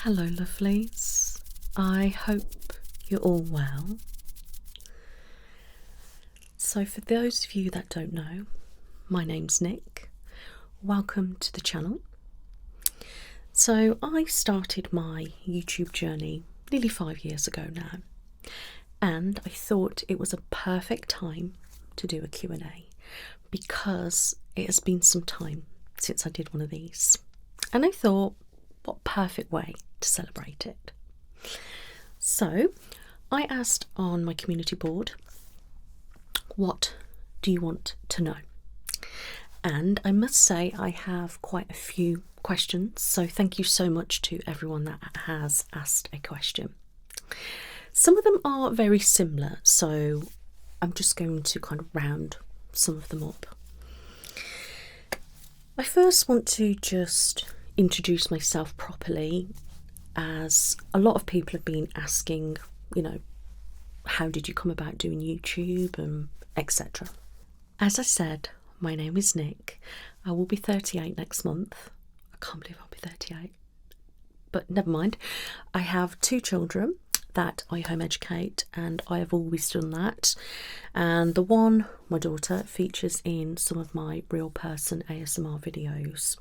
Hello, lovelies. I hope you're all well. So, for those of you that don't know, my name's Nick. Welcome to the channel. So, I started my YouTube journey nearly 5 years ago now, and I thought it was a perfect time to do a Q&A because it has been some time since I did one of these, and I thought, what perfect way to celebrate it. So I asked on my community board, what do you want to know? And I must say I have quite a few questions, so thank you so much to everyone that has asked a question. Some of them are very similar, so I'm just going to kind of round some of them up. I first want to just introduce myself properly, as a lot of people have been asking, how did you come about doing YouTube and etc. As I said, my name is Nick. I will be 38 next month. I can't believe I'll be 38. But never mind. I have 2 children that I home educate, and I have always done that. And the one, my daughter, features in some of my real person ASMR videos.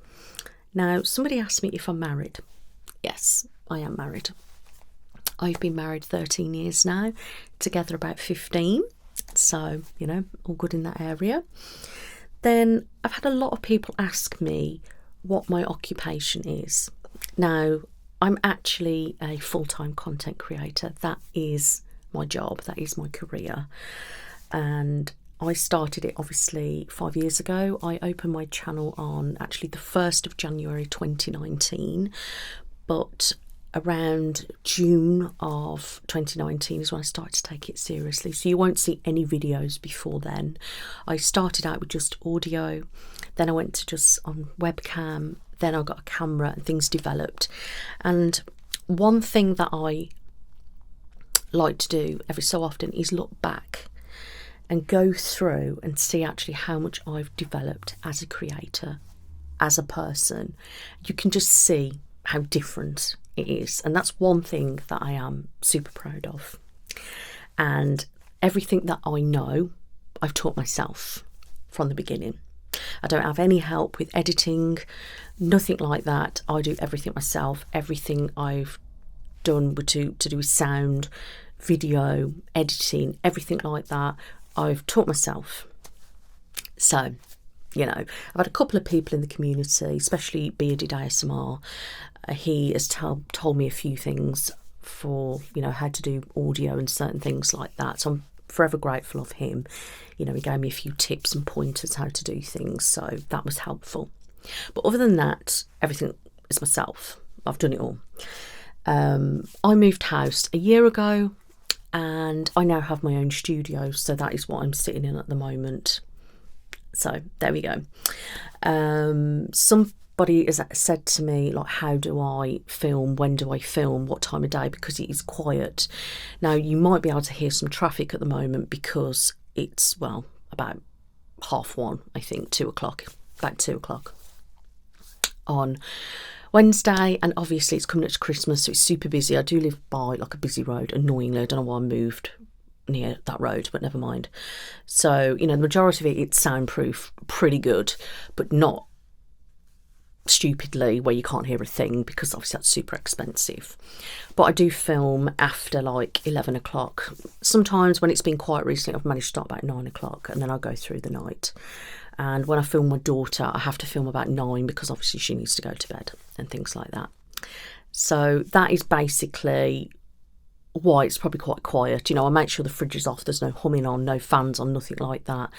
Now, somebody asked me if I'm married. Yes, I am married. I've been married 13 years now, together about 15. So, all good in that area. Then I've had a lot of people ask me what my occupation is. Now, I'm actually a full-time content creator. That is my job. That is my career. And I started it obviously 5 years ago. I opened my channel on actually the 1st of January 2019, but around June of 2019 is when I started to take it seriously. So you won't see any videos before then. I started out with just audio, then I went to just on webcam, then I got a camera and things developed. And one thing that I like to do every so often is look back and go through and see actually how much I've developed as a creator, as a person. You can just see how different it is, and that's one thing that I am super proud of. And everything that I know, I've taught myself from the beginning. I don't have any help with editing, nothing like that. I do everything myself. Everything I've done to do with sound, video, editing, everything like that, I've taught myself. So, I've had a couple of people in the community, especially Bearded ASMR. He has told me a few things for, how to do audio and certain things like that. So I'm forever grateful of him. He gave me a few tips and pointers how to do things. So that was helpful. But other than that, everything is myself. I've done it all. I moved house a year ago, and I now have my own studio, so that is what I'm sitting in at the moment. So there we go. Somebody has said to me, like, how do I film? When do I film? What time of day? Because it is quiet. Now, you might be able to hear some traffic at the moment because it's, about 1:30, I think, 2 o'clock, about 2 o'clock on Wednesday, and obviously it's coming up to Christmas, so it's super busy. I do live by like a busy road, annoyingly. I don't know why I moved near that road, but never mind. So, the majority of it's soundproof, pretty good, but not stupidly where you can't hear a thing, because obviously that's super expensive. But I do film after like 11 o'clock. Sometimes when it's been quiet recently, I've managed to start about 9 o'clock, and then I'll go through the night. And when I film my daughter, I have to film about 9 because obviously she needs to go to bed and things like that. So that is basically why it's probably quite quiet. I make sure the fridge is off, there's no humming on, no fans on, nothing like that.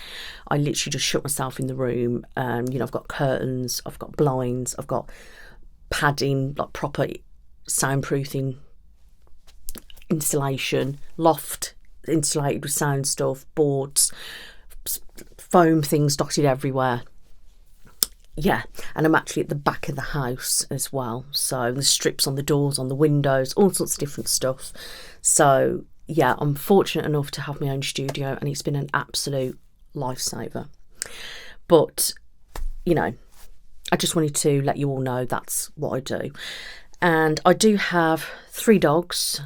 I literally just shut myself in the room. I've got curtains, I've got blinds, I've got padding, like proper soundproofing installation, loft insulated with sound stuff, boards, foam things dotted everywhere. Yeah, and I'm actually at the back of the house as well. So there's strips on the doors, on the windows, all sorts of different stuff. So yeah, I'm fortunate enough to have my own studio, and it's been an absolute lifesaver. But, I just wanted to let you all know that's what I do. And I do have 3 dogs.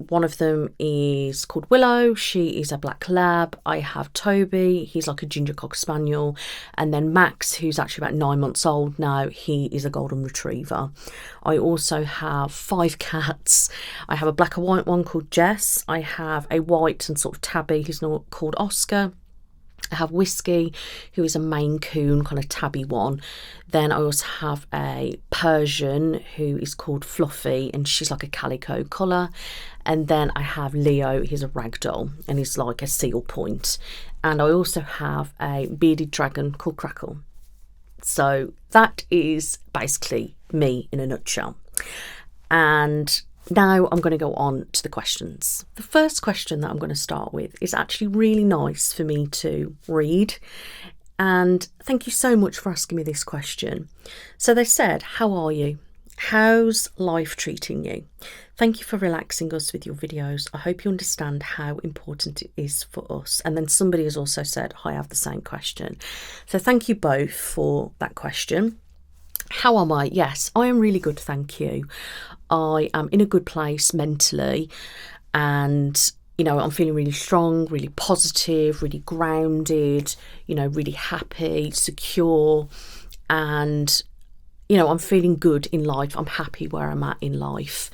One of them is called Willow. She is a black lab. I have Toby. He's like a ginger cocker spaniel. And then Max, who's actually about 9 months old now. He is a golden retriever. I also have 5 cats. I have a black and white one called Jess. I have a white and sort of tabby who's not called Oscar. I have Whiskey, who is a Maine Coon, kind of tabby one. Then I also have a Persian who is called Fluffy, and she's like a calico colour. And then I have Leo, he's a ragdoll, and he's like a seal point. And I also have a bearded dragon called Crackle. So that is basically me in a nutshell. And now I'm going to go on to the questions. The first question that I'm going to start with is actually really nice for me to read. And thank you so much for asking me this question. So they said, how are you? How's life treating you? Thank you for relaxing us with your videos. I hope you understand how important it is for us. And then somebody has also said, I have the same question. So thank you both for that question. How am I? Yes, I am really good, thank you. I am in a good place mentally, and I'm feeling really strong, really positive, really grounded, really happy, secure, and I'm feeling good in life. I'm happy where I'm at in life.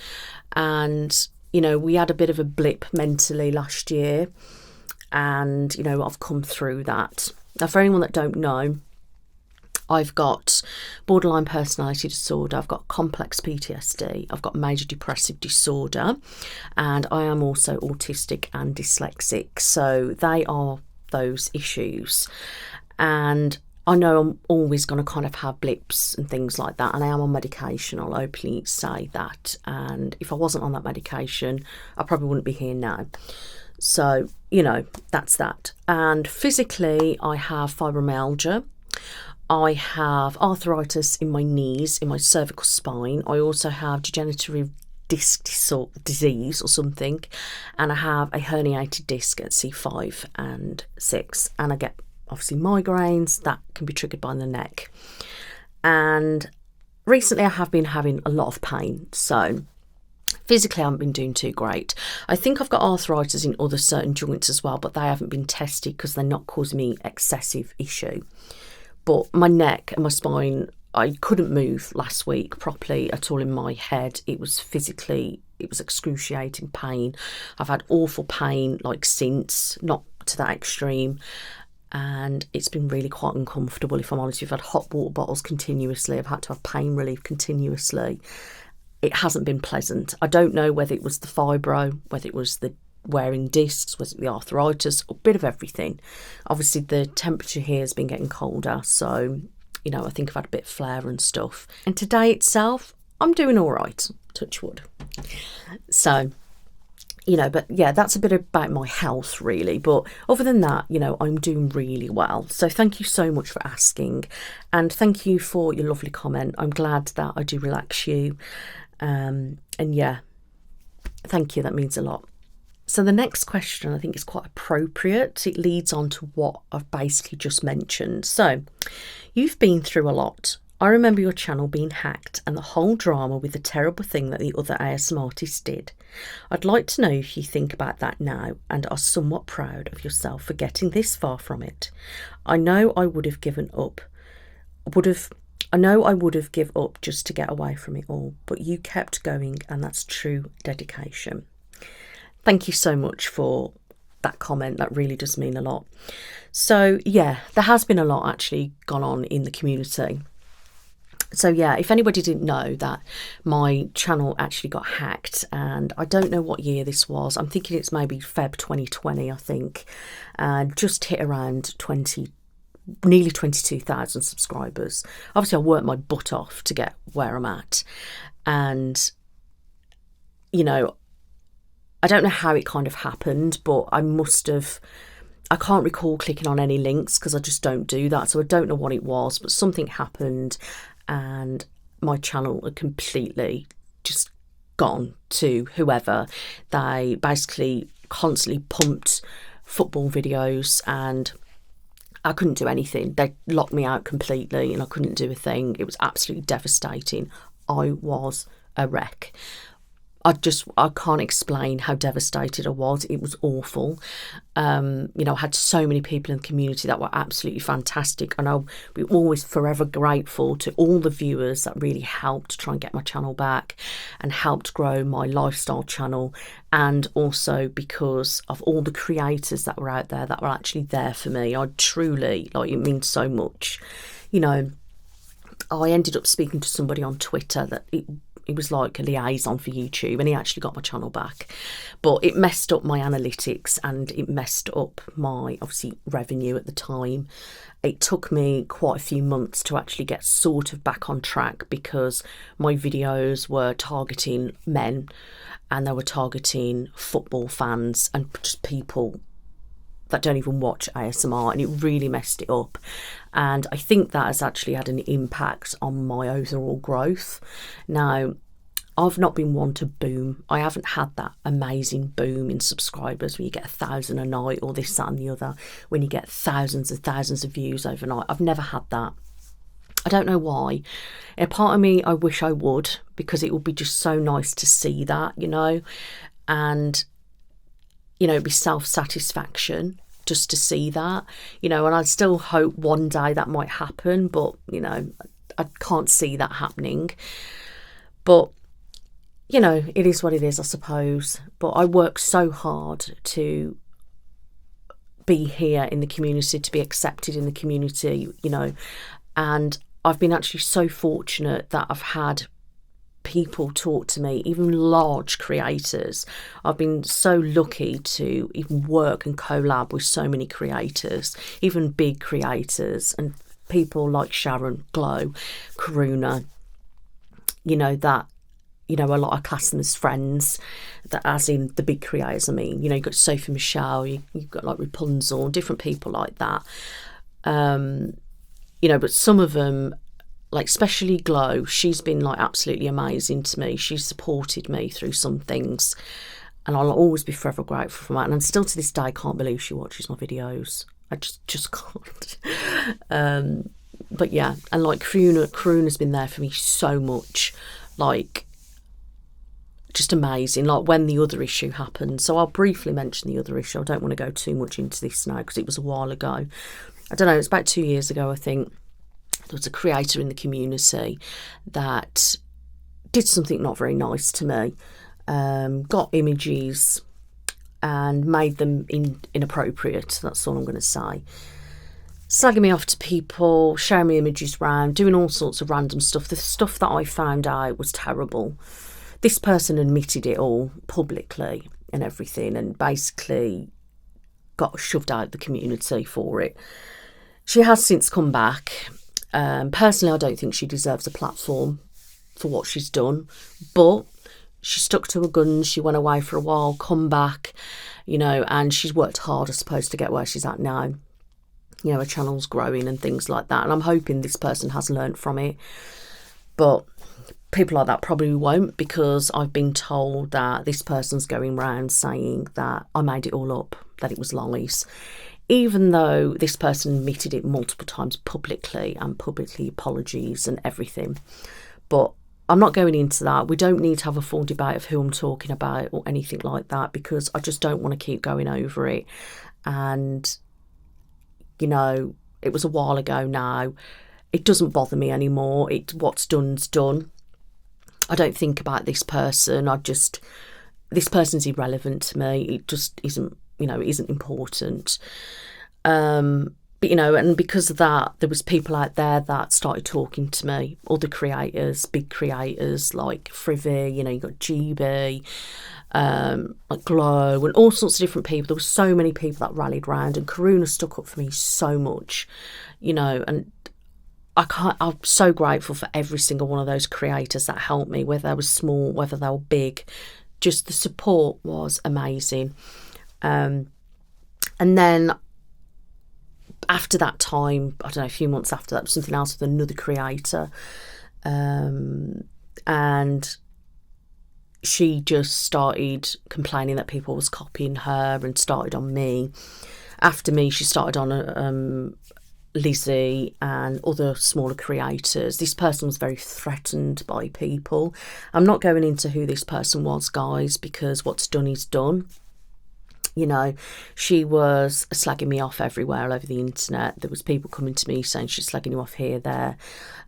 And we had a bit of a blip mentally last year, and I've come through that. Now, for anyone that don't know, I've got borderline personality disorder, I've got complex PTSD, I've got major depressive disorder, and I am also autistic and dyslexic. So they are those issues. And I know I'm always going to kind of have blips and things like that, and I am on medication, I'll openly say that. And if I wasn't on that medication, I probably wouldn't be here now. So, that's that. And physically, I have fibromyalgia. I have arthritis in my knees, in my cervical spine. I also have degenerative disc disease or something. And I have a herniated disc at C5 and 6. And I get, obviously, migraines that can be triggered by the neck. And recently I have been having a lot of pain. So physically, I haven't been doing too great. I think I've got arthritis in other certain joints as well, but they haven't been tested because they're not causing me excessive issue. But my neck and my spine, I couldn't move last week properly at all in my head. It was excruciating pain. I've had awful pain since, not to that extreme. And it's been really quite uncomfortable, if I'm honest. We've had hot water bottles continuously. I've had to have pain relief continuously. It hasn't been pleasant. I don't know whether it was the fibro, whether it was the wearing discs, was it the arthritis, a bit of everything. Obviously the temperature here has been getting colder, so I think I've had a bit of flare and stuff. And today itself, I'm doing all right, touch wood. So but yeah, that's a bit about my health really. But other than that, I'm doing really well. So thank you so much for asking, and thank you for your lovely comment. I'm glad that I do relax you, and yeah, thank you, that means a lot. So the next question I think is quite appropriate. It leads on to what I've basically just mentioned. So, you've been through a lot. I remember your channel being hacked and the whole drama with the terrible thing that the other ASMR artists did. I'd like to know if you think about that now and are somewhat proud of yourself for getting this far from it. I know I would have given up. I would have given up just to get away from it all, but you kept going, and that's true dedication. Thank you so much for that comment. That really does mean a lot. So yeah, there has been a lot actually gone on in the community. So yeah, if anybody didn't know, that my channel actually got hacked, and I don't know what year this was. I'm thinking it's maybe Feb 2020, I think. Just hit around nearly 22,000 subscribers. Obviously I worked my butt off to get where I'm at, and I don't know how it kind of happened, but I can't recall clicking on any links because I just don't do that. So I don't know what it was, but something happened and my channel had completely just gone to whoever. They basically constantly pumped football videos and I couldn't do anything. They locked me out completely and I couldn't do a thing. It was absolutely devastating. I was a wreck. I can't explain how devastated I was. It was awful. I had so many people in the community that were absolutely fantastic, and I'll be always forever grateful to all the viewers that really helped to try and get my channel back and helped grow my lifestyle channel, and also because of all the creators that were out there that were actually there for me. I truly, it means so much. I ended up speaking to somebody on Twitter that it was like a liaison for YouTube, and he actually got my channel back. But it messed up my analytics, and it messed up my, obviously, revenue at the time. It took me quite a few months to actually get sort of back on track, because my videos were targeting men, and they were targeting football fans and just people that don't even watch ASMR, and it really messed it up. And I think that has actually had an impact on my overall growth. Now, I've not been one to boom. I haven't had that amazing boom in subscribers when you get 1,000 a night, or this, that and the other, when you get thousands and thousands of views overnight. I've never had that. I don't know why. A part of me, I wish I would, because it would be just so nice to see that, and it'd be self-satisfaction just to see that, and I still hope one day that might happen, but, I can't see that happening. But, it is what it is, I suppose. But I work so hard to be here in the community, to be accepted in the community, and I've been actually so fortunate that I've had people talk to me, even large creators. I've been so lucky to even work and collab with so many creators, even big creators, and people like Sharon, Glow, Karuna, that, a lot of class them as friends, that as in the big creators. I mean, you've got Sophie Michelle, you've got like Rapunzel, different people like that. But some of them, like especially Glow, she's been like absolutely amazing to me. She's supported me through some things, and I'll always be forever grateful for that. And I'm still to this day can't believe she watches my videos. I just can't. But yeah, and like Karuna's been there for me so much, like just amazing. Like when the other issue happened, so I'll briefly mention the other issue. I don't want to go too much into this now because it was a while ago. I don't know, it's about 2 years ago, I think. There was a creator in the community that did something not very nice to me, got images and made them inappropriate. That's all I'm going to say. Slagging me off to people, sharing me images around, doing all sorts of random stuff. The stuff that I found out was terrible. This person admitted it all publicly and everything, and basically got shoved out of the community for it. She has since come back. Personally, I don't think she deserves a platform for what she's done, but she stuck to her guns. She went away for a while, come back, and she's worked hard, I suppose, to get where she's at now. Her channel's growing and things like that, and I'm hoping this person has learnt from it. But people like that probably won't, because I've been told that this person's going around saying that I made it all up, that it was Lovelies. Even though this person admitted it multiple times publicly and publicly apologies and everything. But I'm not going into that. We don't need to have a full debate of who I'm talking about or anything like that, because I just don't want to keep going over it. And, it was a while ago now. It doesn't bother me anymore. What's done's done. I don't think about this person. This person's irrelevant to me. It just isn't. It isn't important. But, and because of that, there was people out there that started talking to me, other creators, big creators like Frivy, you got GB, like Glow, and all sorts of different people. There were so many people that rallied round, and Karuna stuck up for me so much, and I'm so grateful for every single one of those creators that helped me, whether they were small, whether they were big. Just the support was amazing. And then after that time, I don't know, a few months after that, was something else with another creator, and she just started complaining that people was copying her and started on me. After me, she started on Lizzie and other smaller creators, this person was very threatened by people. I'm not going into who this person was, guys, because what's done is done. You know, she was slagging me off everywhere all over the internet. There was people coming to me saying she's slagging you off here, there.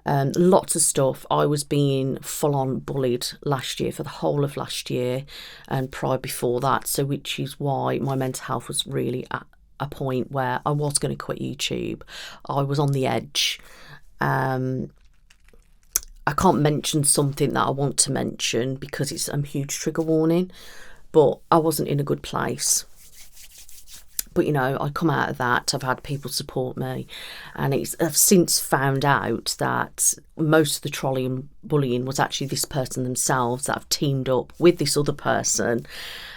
Lots of stuff. I was being full-on bullied last year, for the whole of last year and prior before that. So which is why my mental health was really at a point where I was going to quit YouTube. I was on the edge. I can't mention something that I want to mention because it's a huge trigger warning, but I wasn't in a good place. But, you know, I come out of that. I've had people support me, and I've since found out that most of the trolling and bullying was actually this person themselves that have teamed up with this other person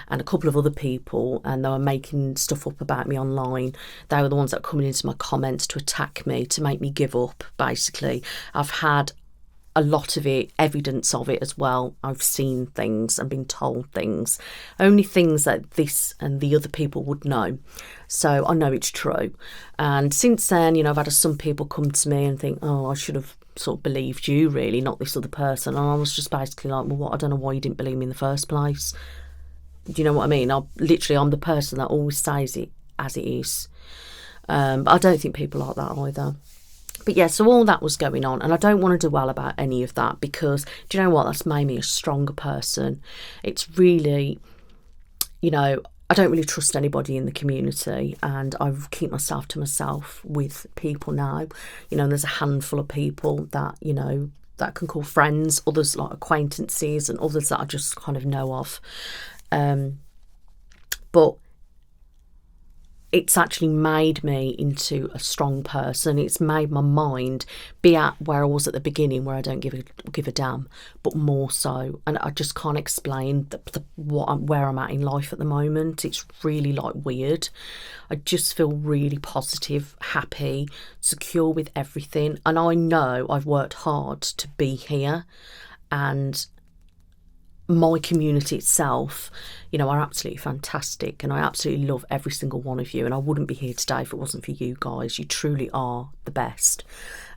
and a couple of other people, and they were making stuff up about me online. They were the ones that were coming into my comments to attack me, to make me give up, basically. I've had a lot of it, evidence of it as well. I've seen things and been told things, only things that this and the other people would know. So I know it's true. And since then, you know, I've had some people come to me and think, oh, I should have sort of believed you, really, not this other person. And I was just basically like, well, what? I don't know why you didn't believe me in the first place. Do you know what I mean? I'm the person that always says it as it is. But I don't think people like that either. But yeah, so all that was going on, and I don't want to dwell about any of that because, do you know what, that's made me a stronger person. It's really, you know, I don't really trust anybody in the community, and I keep myself to myself with people now. You know, there's a handful of people that, you know, that I can call friends, others like acquaintances, and others that I just kind of know of. But it's actually made me into a strong person. It's made my mind be at where I was at the beginning, where I don't give a damn, but more so. And I just can't explain where I'm at in life at the moment. It's really like weird. I just feel really positive, happy, secure with everything. And I know I've worked hard to be here, and my community itself, you know, are absolutely fantastic, and I absolutely love every single one of you, and I wouldn't be here today if it wasn't for you guys. You truly are the best.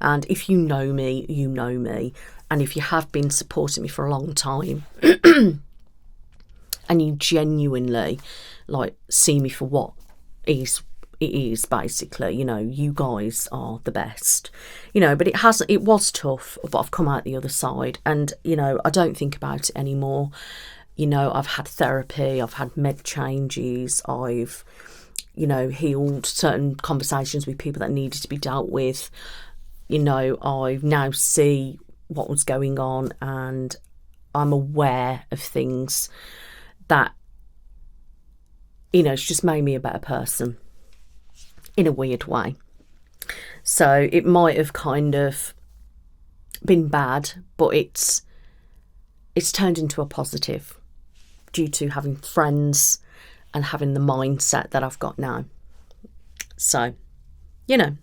And if you know me, you know me. And if you have been supporting me for a long time and you genuinely like see me for what it is, basically, you know, you guys are the best. You know, but it was tough, but I've come out the other side, and, you know, I don't think about it anymore. You know, I've had therapy, I've had med changes, I've, you know, healed certain conversations with people that needed to be dealt with. You know, I now see what was going on, and I'm aware of things that, you know, it's just made me a better person in a weird way. So it might have kind of been bad, but it's turned into a positive due to having friends and having the mindset that I've got now. So, you know,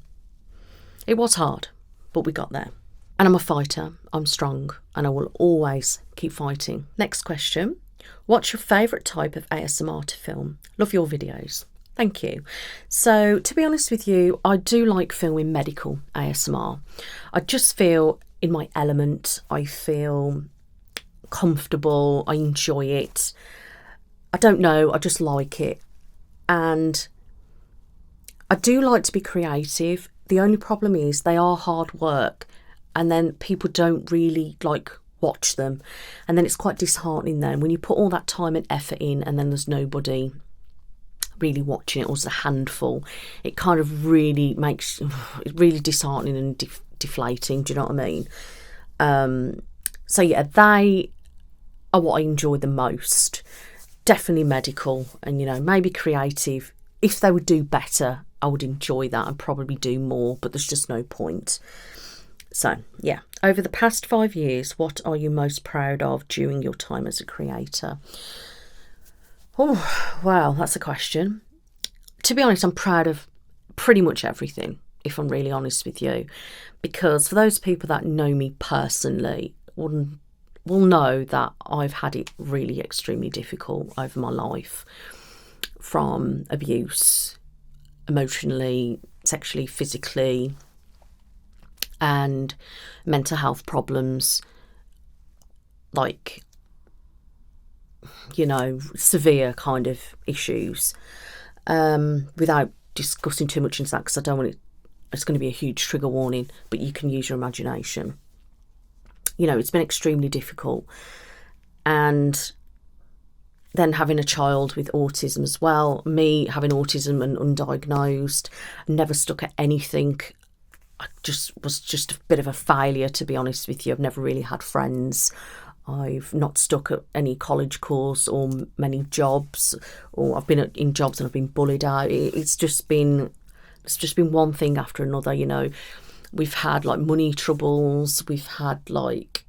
it was hard, but we got there. And I'm a fighter, I'm strong, and I will always keep fighting. Next question. What's your favourite type of ASMR to film? Love your videos. Thank you. So, to be honest with you, I do like filming medical ASMR. I just feel in my element. I feel comfortable. I enjoy it. I don't know. I just like it. And I do like to be creative. The only problem is they are hard work, and then people don't really like watch them. And then it's quite disheartening then when you put all that time and effort in and then there's nobody really watching it, or just a handful. It kind of really makes it really disheartening and deflating. Do you know what I mean? So yeah, they are what I enjoy the most. Definitely medical, and, you know, maybe creative. If they would do better, I would enjoy that and probably do more, but there's just no point. So yeah, over the past 5 years, what are you most proud of during your time as a creator? Oh, wow, that's a question. To be honest, I'm proud of pretty much everything, if I'm really honest with you, because for those people that know me personally will know that I've had it really extremely difficult over my life, from abuse, emotionally, sexually, physically, and mental health problems, like, you know, severe kind of issues, without discussing too much into that, because I don't want it, it's going to be a huge trigger warning, but you can use your imagination. You know, it's been extremely difficult. And then having a child with autism as well, me having autism and undiagnosed, never stuck at anything. I was just a bit of a failure, to be honest with you. I've never really had friends. I've not stuck at any college course or many jobs, or I've been in jobs and I've been bullied out. It's just been one thing after another. You know, we've had like money troubles, we've had like,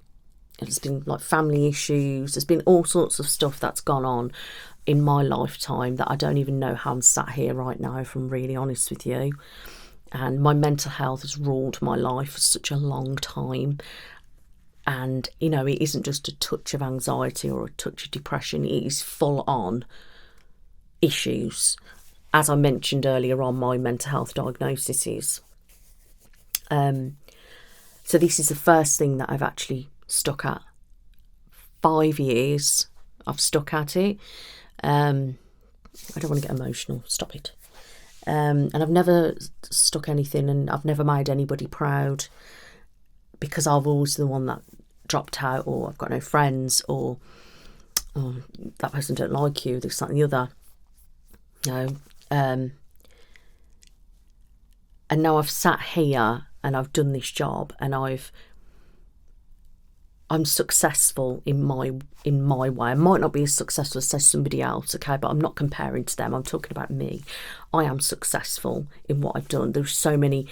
there's been like family issues, there's been all sorts of stuff that's gone on in my lifetime that I don't even know how I'm sat here right now, if I'm really honest with you. And my mental health has ruled my life for such a long time. And, you know, it isn't just a touch of anxiety or a touch of depression, it is full on issues. As I mentioned earlier on, my mental health diagnosis is. So this is the first thing that I've actually stuck at. 5 years I've stuck at it. I don't want to get emotional, stop it. And I've never stuck anything, and I've never made anybody proud, because I've always the one that dropped out, or I've got no friends, or oh, that person don't like you, this, that and the other. No. And now I've sat here and I've done this job, and I'm successful in my way. I might not be as successful as, say, somebody else, okay, but I'm not comparing to them. I'm talking about me. I am successful in what I've done. There's so many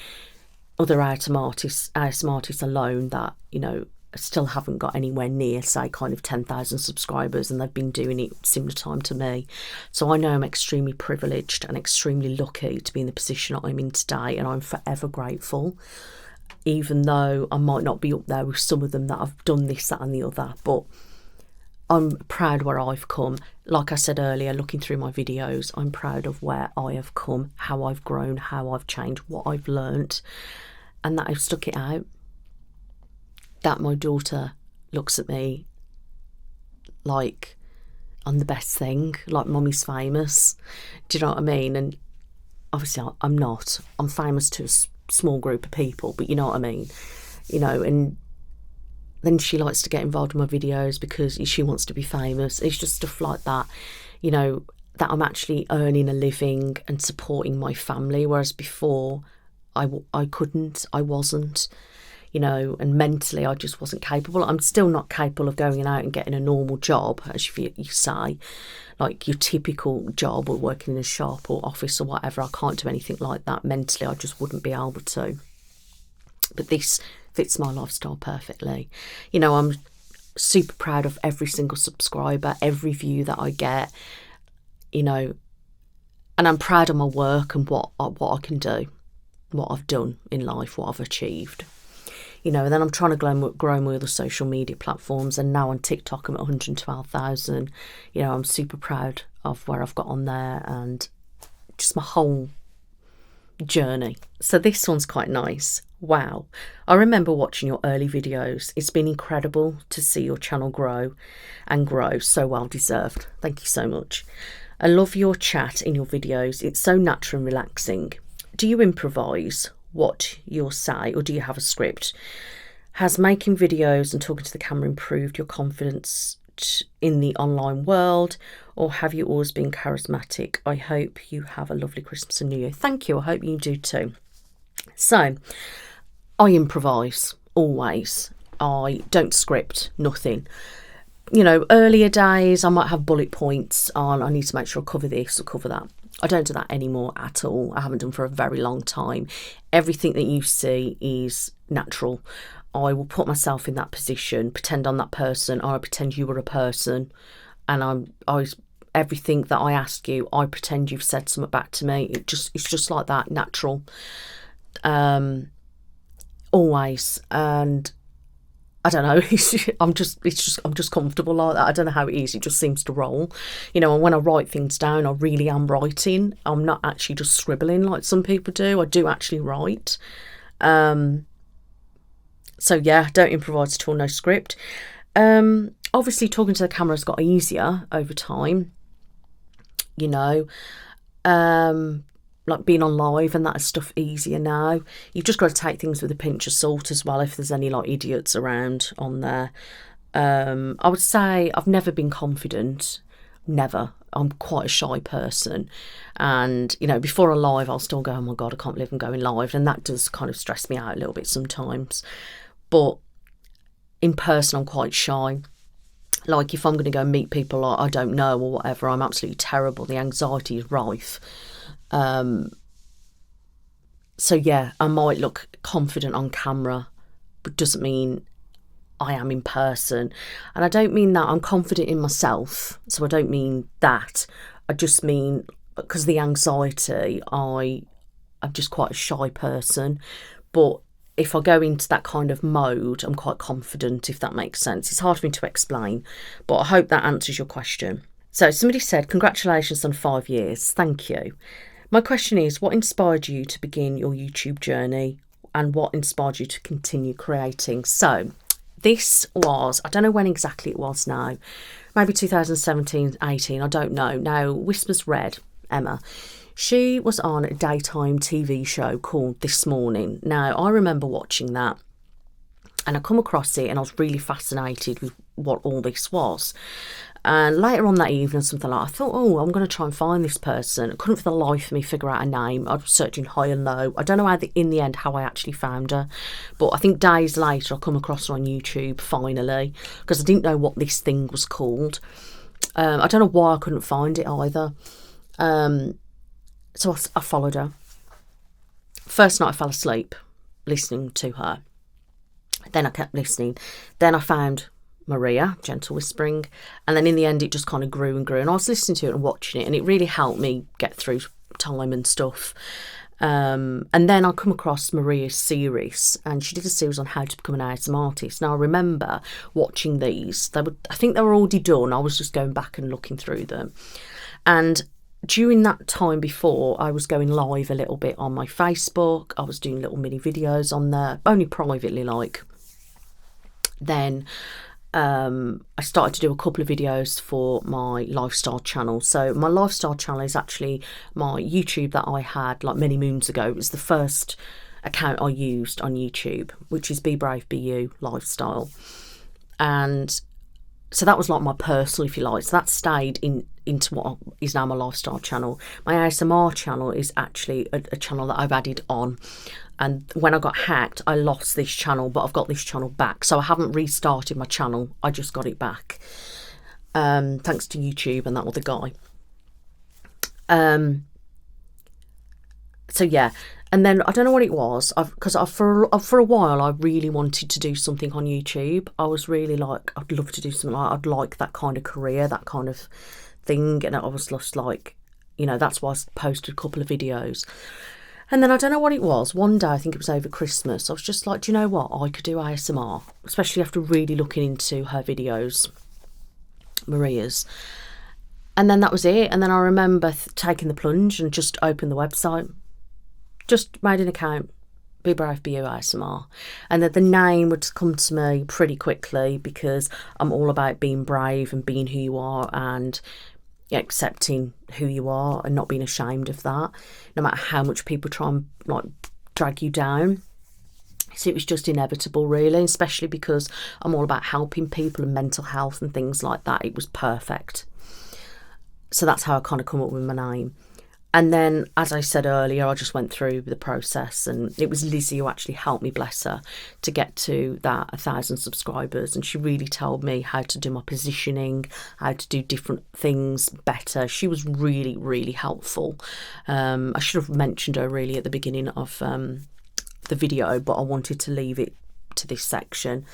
other ASMR artists alone that, you know, still haven't got anywhere near, say, kind of 10,000 subscribers, and they've been doing it similar time to me. So I know I'm extremely privileged and extremely lucky to be in the position that I'm in today, and I'm forever grateful. Even though I might not be up there with some of them that have done this, that and the other, but I'm proud where I've come. Like I said earlier, looking through my videos, I'm proud of where I have come, how I've grown, how I've changed, what I've learnt, and that I've stuck it out. That my daughter looks at me like I'm the best thing, like Mummy's famous. Do you know what I mean? And obviously I'm not. I'm famous to a small group of people, but you know what I mean, you know. And then she likes to get involved in my videos because she wants to be famous. It's just stuff like that, you know, that I'm actually earning a living and supporting my family, whereas before I wasn't, you know, and mentally I just wasn't capable. I'm still not capable of going out and getting a normal job, as you say, like your typical job, or working in a shop or office or whatever. I can't do anything like that. Mentally, I just wouldn't be able to. But this fits my lifestyle perfectly. You know, I'm super proud of every single subscriber, every view that I get, you know, and I'm proud of my work and what I can do, what I've done in life, what I've achieved. You know, and then I'm trying to grow my other social media platforms, and now on TikTok I'm at 112,000. You know, I'm super proud of where I've got on there and just my whole journey. So this one's quite nice. Wow. I remember watching your early videos. It's been incredible to see your channel grow and grow. So well deserved. Thank you so much. I love your chat in your videos. It's so natural and relaxing. Do you improvise what you'll say, or do you have a script? Has making videos and talking to the camera improved your confidence in the online world, or have you always been charismatic? I hope you have a lovely Christmas and New Year. Thank you. I hope you do too. So I improvise always. I don't script, nothing. You know, earlier days I might have bullet points on, I need to make sure I cover this or cover that. I don't do that anymore at all. I haven't done for a very long time. Everything that you see is natural. I will put myself in that position, pretend I'm that person, or I pretend you were a person, and everything that I ask you, I pretend you've said something back to me. It's just like that, natural. Always. And I don't know. I'm just comfortable like that. I don't know how it is. It just seems to roll, And when I write things down, I really am writing. I'm not actually just scribbling like some people do. I do actually write. So yeah, don't improvise at all. No script. Obviously, talking to the camera's got easier over time. Like being on live and that stuff easier now. You've just got to take things with a pinch of salt as well if there's any like idiots around on there. I would say I've never been confident. Never. I'm quite a shy person. And, before a live, I'll still go, oh my God, I can't believe I'm going live. And that does kind of stress me out a little bit sometimes. But in person, I'm quite shy. Like if I'm going to go meet people I don't know or whatever, I'm absolutely terrible. The anxiety is rife. So yeah, I might look confident on camera, but doesn't mean I am in person. And I don't mean that I'm confident in myself. So I don't mean that. I just mean because of the anxiety, I'm just quite a shy person. But if I go into that kind of mode, I'm quite confident, if that makes sense. It's hard for me to explain, but I hope that answers your question. So somebody said, congratulations on 5 years. Thank you. My question is, what inspired you to begin your YouTube journey and what inspired you to continue creating? So this was, I don't know when exactly it was now, maybe 2017, 18, I don't know. Now, Whispers Red, Emma, she was on a daytime TV show called This Morning. Now, I remember watching that and I come across it and I was really fascinated with what all this was. And later on that evening, something like, I thought, oh, I'm going to try and find this person. I couldn't for the life of me figure out a name. I was searching high and low. I don't know in the end how I actually found her. But I think days later, I come across her on YouTube, finally, because I didn't know what this thing was called. I don't know why I couldn't find it either. So I followed her. First night I fell asleep listening to her. Then I kept listening. Then I found Maria, Gentle Whispering, and then in the end it just kind of grew and grew, and I was listening to it and watching it, and it really helped me get through time and stuff. And then I come across Maria's series, and she did a series on how to become an ASMR artist. Now I remember watching these. I think they were already done. I was just going back and looking through them, and during that time before, I was going live a little bit on my Facebook. I was doing little mini videos on there, only privately like. Then I started to do a couple of videos for my lifestyle channel. So my lifestyle channel is actually my YouTube that I had like many moons ago. It was the first account I used on YouTube, which is Be Brave, Be You Lifestyle. And so that was like my personal, if you like. So that stayed into what is now my lifestyle channel. My ASMR channel is actually a channel that I've added on. And when I got hacked, I lost this channel, but I've got this channel back. So I haven't restarted my channel. I just got it back. Thanks to YouTube and that other guy. So yeah. And then I don't know what it was, because for a while I really wanted to do something on YouTube. I was really like, I'd love to do something like, I'd like that kind of career, that kind of thing. And I was just like, that's why I posted a couple of videos. And then I don't know what it was. One day, I think it was over Christmas, I was just like, do you know what? I could do ASMR, especially after really looking into her videos, Maria's. And then that was it. And then I remember taking the plunge and just opened the website. Just made an account, Be Brave, Be You ASMR. And that the name would come to me pretty quickly because I'm all about being brave and being who you are and accepting who you are and not being ashamed of that, no matter how much people try and like drag you down. So it was just inevitable, really, especially because I'm all about helping people and mental health and things like that. It was perfect. So that's how I kind of come up with my name. And then, as I said earlier, I just went through the process, and it was Lizzie who actually helped me, bless her, to get to that 1,000 subscribers. And she really told me how to do my positioning, how to do different things better. She was really, really helpful. I should have mentioned her really at the beginning of the video, but I wanted to leave it to this section.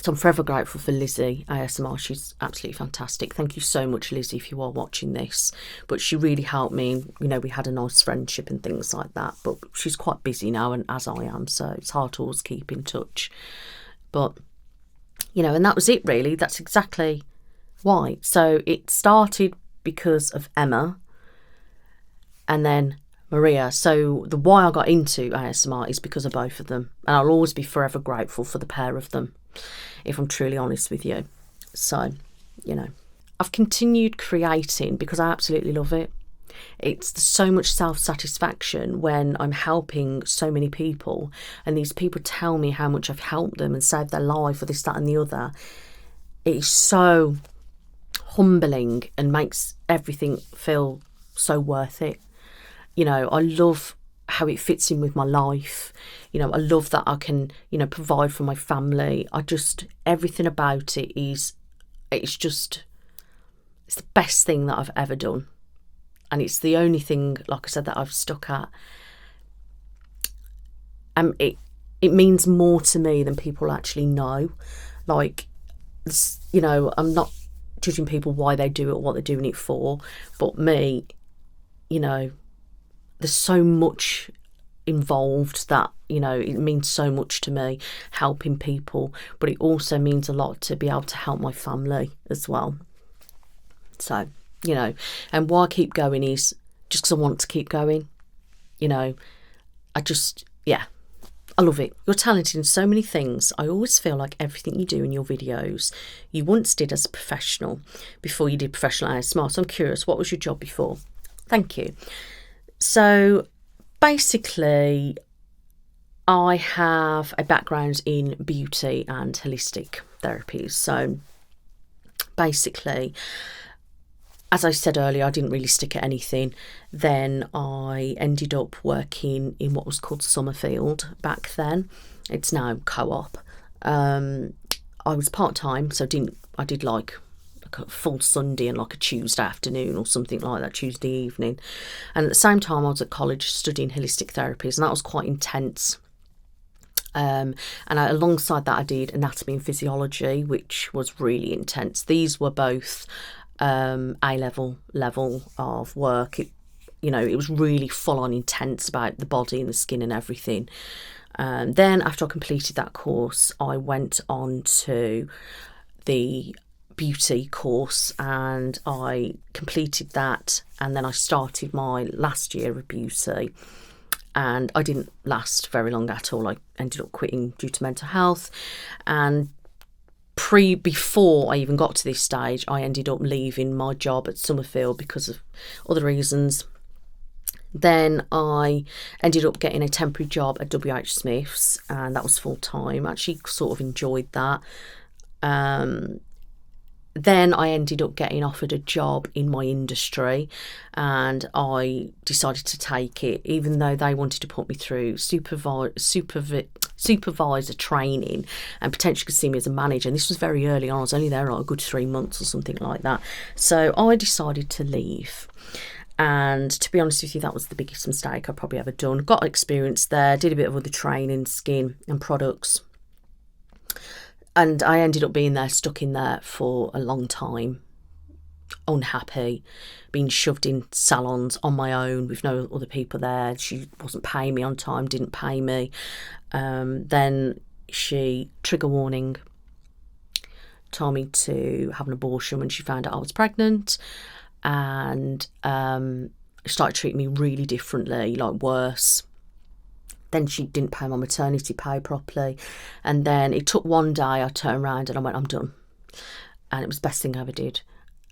So I'm forever grateful for Lizzie ASMR. She's absolutely fantastic. Thank you so much, Lizzie, if you are watching this. But she really helped me. You know, we had a nice friendship and things like that. But she's quite busy now, and as I am, so it's hard to always keep in touch. But, you know, and that was it really. That's exactly why. So it started because of Emma and then Maria. So the why I got into ASMR is because of both of them. And I'll always be forever grateful for the pair of them, if I'm truly honest with you. So, you know, I've continued creating because I absolutely love it. It's so much self-satisfaction when I'm helping so many people and these people tell me how much I've helped them and saved their life or this, that and the other. It is so humbling and makes everything feel so worth it. You know, I love how it fits in with my life. You know, I love that I can, you know, provide for my family. Everything about it is, it's the best thing that I've ever done. And it's the only thing, like I said, that I've stuck at. It means more to me than people actually know. Like, you know, I'm not judging people why they do it or what they're doing it for. But me, you know, there's so much involved that, you know, it means so much to me helping people, but it also means a lot to be able to help my family as well. So, you know, and why I keep going is just because I want to keep going. You know, yeah, I love it. You're talented in so many things. I always feel like everything you do in your videos, you once did as a professional before you did professional ASMR. So I'm curious, what was your job before? Thank you. So basically, I have a background in beauty and holistic therapies. So basically, as I said earlier, I didn't really stick at anything. Then I ended up working in what was called Summerfield back then. It's now Co-op. I was part-time, so I did like a full Sunday and like a Tuesday afternoon or something like that, Tuesday evening. And at the same time I was at college studying holistic therapies, and that was quite intense. Alongside that I did anatomy and physiology, which was really intense. These were both A-level of work. It was really full on intense about the body and the skin and everything. Then after I completed that course, I went on to the beauty course and I completed that, and then I started my last year of beauty, and I didn't last very long at all. I ended up quitting due to mental health, and before I even got to this stage, I ended up leaving my job at Summerfield because of other reasons. Then I ended up getting a temporary job at WH Smith's, and that was full time. I actually sort of enjoyed that. Then I ended up getting offered a job in my industry, and I decided to take it, even though they wanted to put me through supervisor training and potentially could see me as a manager. And this was very early on. I was only there like a good 3 months or something like that. So I decided to leave. And to be honest with you, that was the biggest mistake I've probably ever done. Got experience there, did a bit of other training, skin and products. And I ended up being there, stuck in there for a long time, unhappy, being shoved in salons on my own with no other people there. She wasn't paying me on time, didn't pay me. Then she, trigger warning, told me to have an abortion when she found out I was pregnant, and started treating me really differently, like worse. Then she didn't pay my maternity pay properly. And then it took one day, I turned around and I went, I'm done. And it was the best thing I ever did.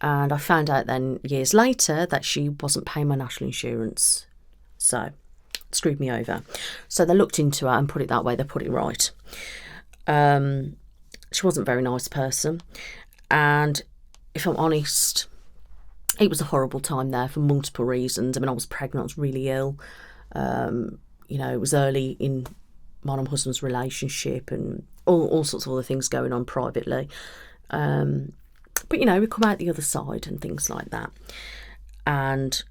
And I found out then years later that she wasn't paying my national insurance. So it screwed me over. So they looked into it and put it that way. They put it right. She wasn't a very nice person. And if I'm honest, it was a horrible time there for multiple reasons. I mean, I was pregnant, I was really ill. It was early in my and husband's relationship, and all sorts of other things going on privately. But, we come out the other side and things like that. And,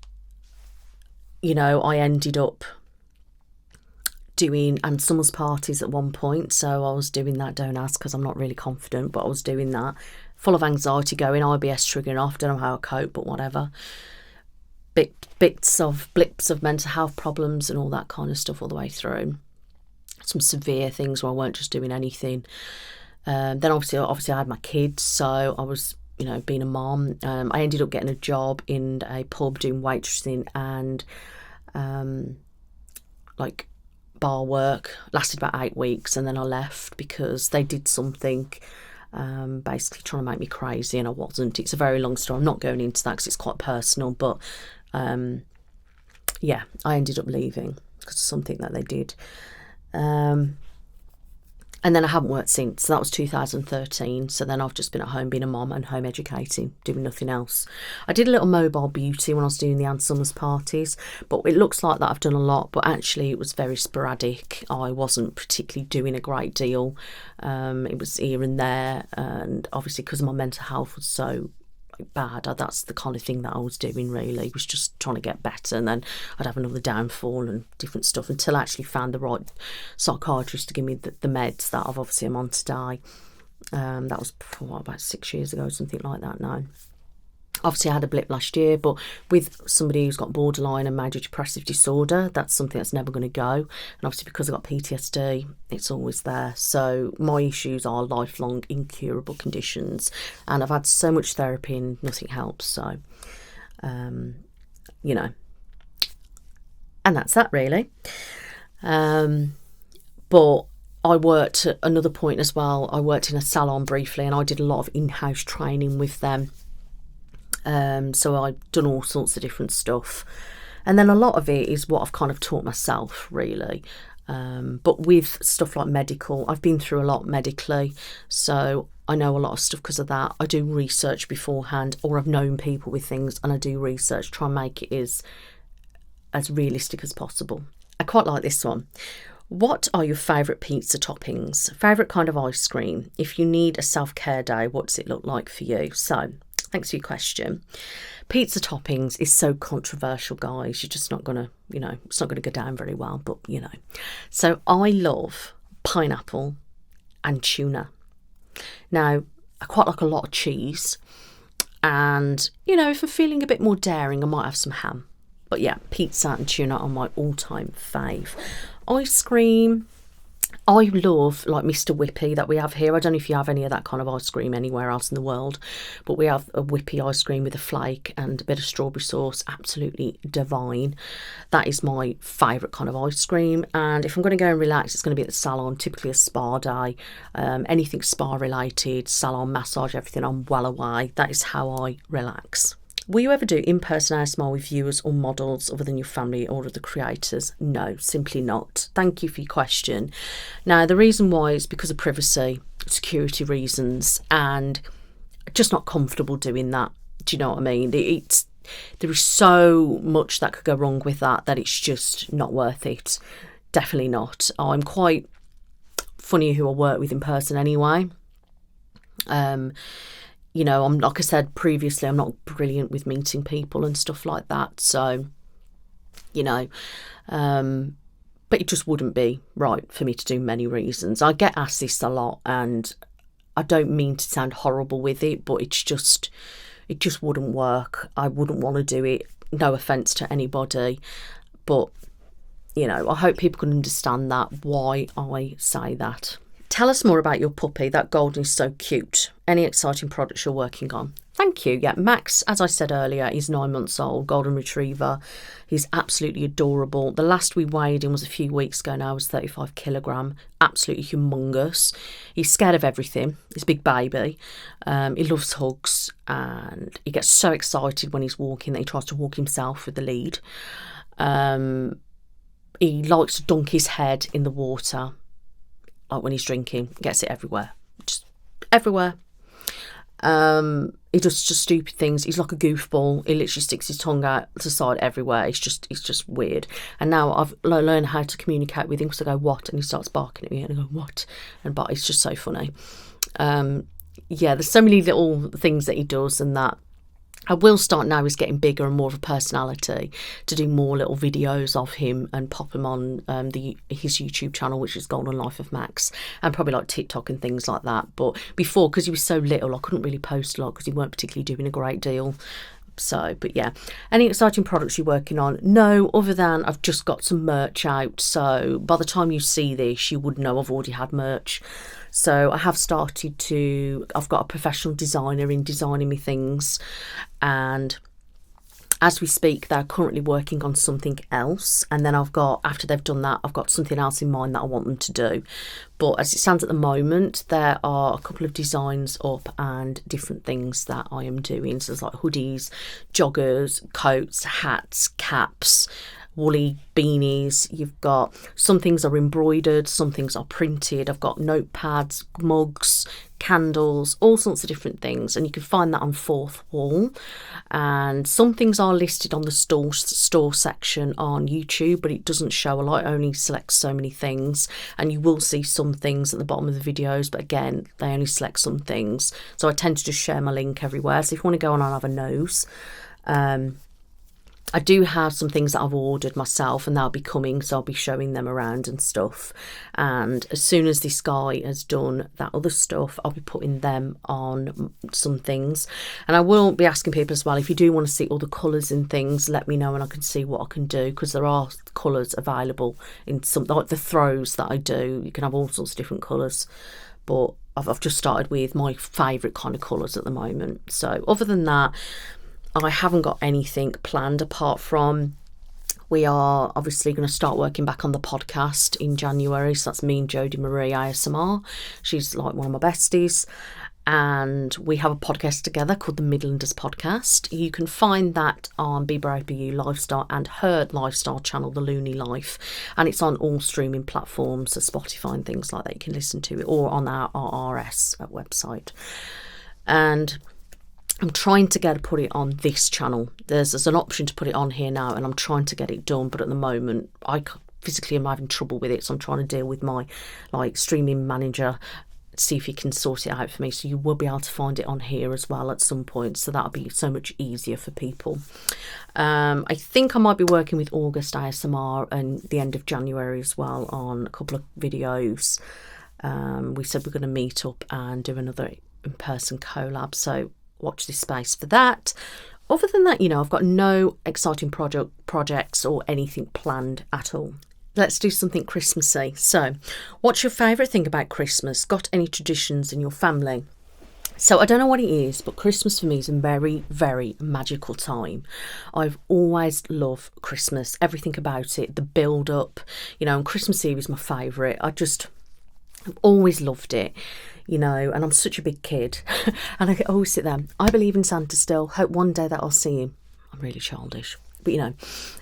I ended up doing and summer's parties at one point, so I was doing that. Don't ask, because I'm not really confident, but I was doing that, full of anxiety, going IBS triggering off. Don't know how I cope, but whatever. Blips of mental health problems and all that kind of stuff all the way through. Some severe things where I weren't just doing anything. Then obviously I had my kids, so I was, you know, being a mom. I ended up getting a job in a pub doing waitressing and like bar work. Lasted about 8 weeks, and then I left because they did something basically trying to make me crazy, and I wasn't. It's a very long story. I'm not going into that because it's quite personal, but yeah, I ended up leaving because of something that they did. And then I haven't worked since. So that was 2013. So then I've just been at home being a mom and home educating, doing nothing else. I did a little mobile beauty when I was doing the Ann Summers parties, but it looks like that I've done a lot, but actually it was very sporadic. I wasn't particularly doing a great deal. It was here and there, and obviously because my mental health was so bad, that's the kind of thing that I was doing, really, was just trying to get better, and then I'd have another downfall and different stuff until I actually found the right psychiatrist to give me the meds that I've obviously am on today. That was about 6 years ago, something like that now. Obviously I had a blip last year, but with somebody who's got borderline and major depressive disorder, that's something that's never going to go. And obviously because I've got PTSD, it's always there. So my issues are lifelong, incurable conditions. And I've had so much therapy and nothing helps. So, you know, and that's that really. But I worked at another point as well. I worked in a salon briefly, and I did a lot of in-house training with them. So I've done all sorts of different stuff, and then a lot of it is what I've kind of taught myself, really. But with stuff like medical, I've been through a lot medically, so I know a lot of stuff because of that. I do research beforehand, or I've known people with things, and I do research, try and make it as realistic as possible. I quite like this one. What are your favourite pizza toppings? Favourite kind of ice cream? If you need a self-care day, what does it look like for you? So, thanks for your question. Pizza toppings is so controversial, guys. You're just not going to, you know, it's not going to go down very well, but, you know. So I love pineapple and tuna. Now, I quite like a lot of cheese. And, you know, if I'm feeling a bit more daring, I might have some ham. But yeah, pizza and tuna are my all-time fave. Ice cream, I love like Mr. Whippy that we have here. I don't know if you have any of that kind of ice cream anywhere else in the world, but we have a Whippy ice cream with a flake and a bit of strawberry sauce. Absolutely divine. That is my favourite kind of ice cream. And if I'm going to go and relax, it's going to be at the salon, typically a spa day. Anything spa related, salon, massage, everything, I'm well away. That is how I relax. Will you ever do in-person ASMR with viewers or models other than your family or other creators? No, simply not. Thank you for your question. Now, the reason why is because of privacy, security reasons, and just not comfortable doing that. Do you know what I mean? There is so much that could go wrong with that it's just not worth it. Definitely not. I'm quite funny who I work with in person anyway. You know, I'm, like I said previously, I'm not brilliant with meeting people and stuff like that. So, you know, but it just wouldn't be right for me to do many reasons. I get asked this a lot, and I don't mean to sound horrible with it, but it just wouldn't work. I wouldn't want to do it. No offence to anybody, but, you know, I hope people can understand that, why I say that. Tell us more about your puppy. That golden is so cute. Any exciting products you're working on? Thank you. Yeah, Max, as I said earlier, is 9 months old, golden retriever. He's absolutely adorable. The last we weighed him was a few weeks ago now. I was 35 kilogram, absolutely humongous. He's scared of everything. He's a big baby. He loves hugs, and he gets so excited when he's walking that he tries to walk himself with the lead. He likes to dunk his head in the water. Like when he's drinking, gets it everywhere, just everywhere. He does just stupid things. He's like a goofball. He literally sticks his tongue out to the side everywhere. It's just weird. And now I've learned how to communicate with him, because I go, what? And he starts barking at me, and I go, what? And but it's just so funny. Yeah, there's so many little things that he does and that. I will start now, he's getting bigger and more of a personality, to do more little videos of him and pop him on his YouTube channel, which is Golden Life of Max, and probably like TikTok and things like that. But before, because he was so little, I couldn't really post a lot because he weren't particularly doing a great deal. So, but yeah, any exciting products you're working on? No, other than I've just got some merch out, so by the time you see this you would know I've already had merch. So I have started to, I've got a professional designer in designing me things, and as we speak they're currently working on something else, and then I've got, after they've done that, I've got something else in mind that I want them to do. But as it stands at the moment, there are a couple of designs up and different things that I am doing. So there's like hoodies, joggers, coats, hats, caps, woolly beanies. You've got, some things are embroidered, some things are printed. I've got notepads, mugs, candles, all sorts of different things, and you can find that on Fourth Wall. And some things are listed on the store section on YouTube, but it doesn't show a lot, it only selects so many things, and you will see some things at the bottom of the videos, but again they only select some things, so I tend to just share my link everywhere. So if you want to go on and have a nose, I do have some things that I've ordered myself and they'll be coming, so I'll be showing them around and stuff. And as soon as this guy has done that other stuff, I'll be putting them on some things. And I will be asking people as well, if you do want to see all the colours and things, let me know and I can see what I can do, because there are colours available in some, like the throws that I do, you can have all sorts of different colours. But I've just started with my favourite kind of colours at the moment. So other than that, I haven't got anything planned, apart from we are obviously going to start working back on the podcast in January. So that's me and Jodie Marie ASMR. She's like one of my besties. And we have a podcast together called the Midlanders Podcast. You can find that on bebravebeyou Lifestyle and her lifestyle channel, The Loony Life. And it's on all streaming platforms, so Spotify and things like that. You can listen to it, or on our RRS website. And I'm trying to put it on this channel. There's an option to put it on here now, and I'm trying to get it done, but at the moment I physically am having trouble with it, so I'm trying to deal with my streaming manager, see if he can sort it out for me. So you will be able to find it on here as well at some point, so that'll be so much easier for people. I think I might be working with August ASMR and the end of January as well on a couple of videos. We said we're going to meet up and do another in-person collab, so watch this space for that. Other than that, I've got no exciting projects or anything planned at all. Let's do something Christmassy. So, what's your favourite thing about Christmas? Got any traditions in your family? So I don't know what it is, but Christmas for me is a very, very magical time. I've always loved Christmas, everything about it, the build up, and Christmas Eve is my favourite. I've always loved it. And I'm such a big kid and I always sit there, I believe in Santa still, hope one day that I'll see him. I'm really childish, but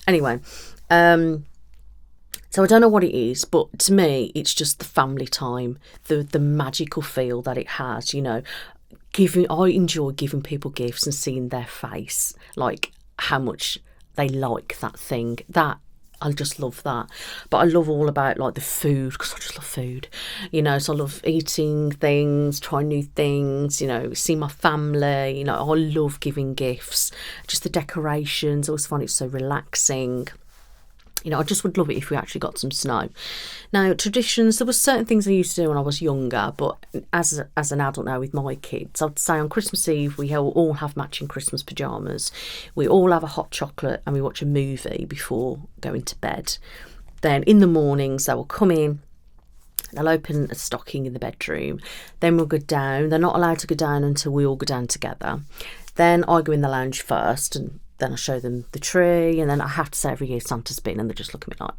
anyway, so I don't know what it is, but to me it's just the family time, the magical feel that it has. I enjoy giving people gifts and seeing their face, like how much they like that thing. That I just love that. But I love all about the food, because I just love food, so I love eating things, trying new things, see my family, I love giving gifts, just the decorations, I always find it so relaxing. I just would love it if we actually got some snow. Now, traditions, there were certain things I used to do when I was younger, but as an adult now with my kids, I'd say on Christmas Eve we all have matching Christmas pyjamas. We all have a hot chocolate and we watch a movie before going to bed. Then in the mornings they will come in, they'll open a stocking in the bedroom, then we'll go down. They're not allowed to go down until we all go down together. Then I go in the lounge first, and then I show them the tree, and then I have to say every year Santa's been, and they just look at me like,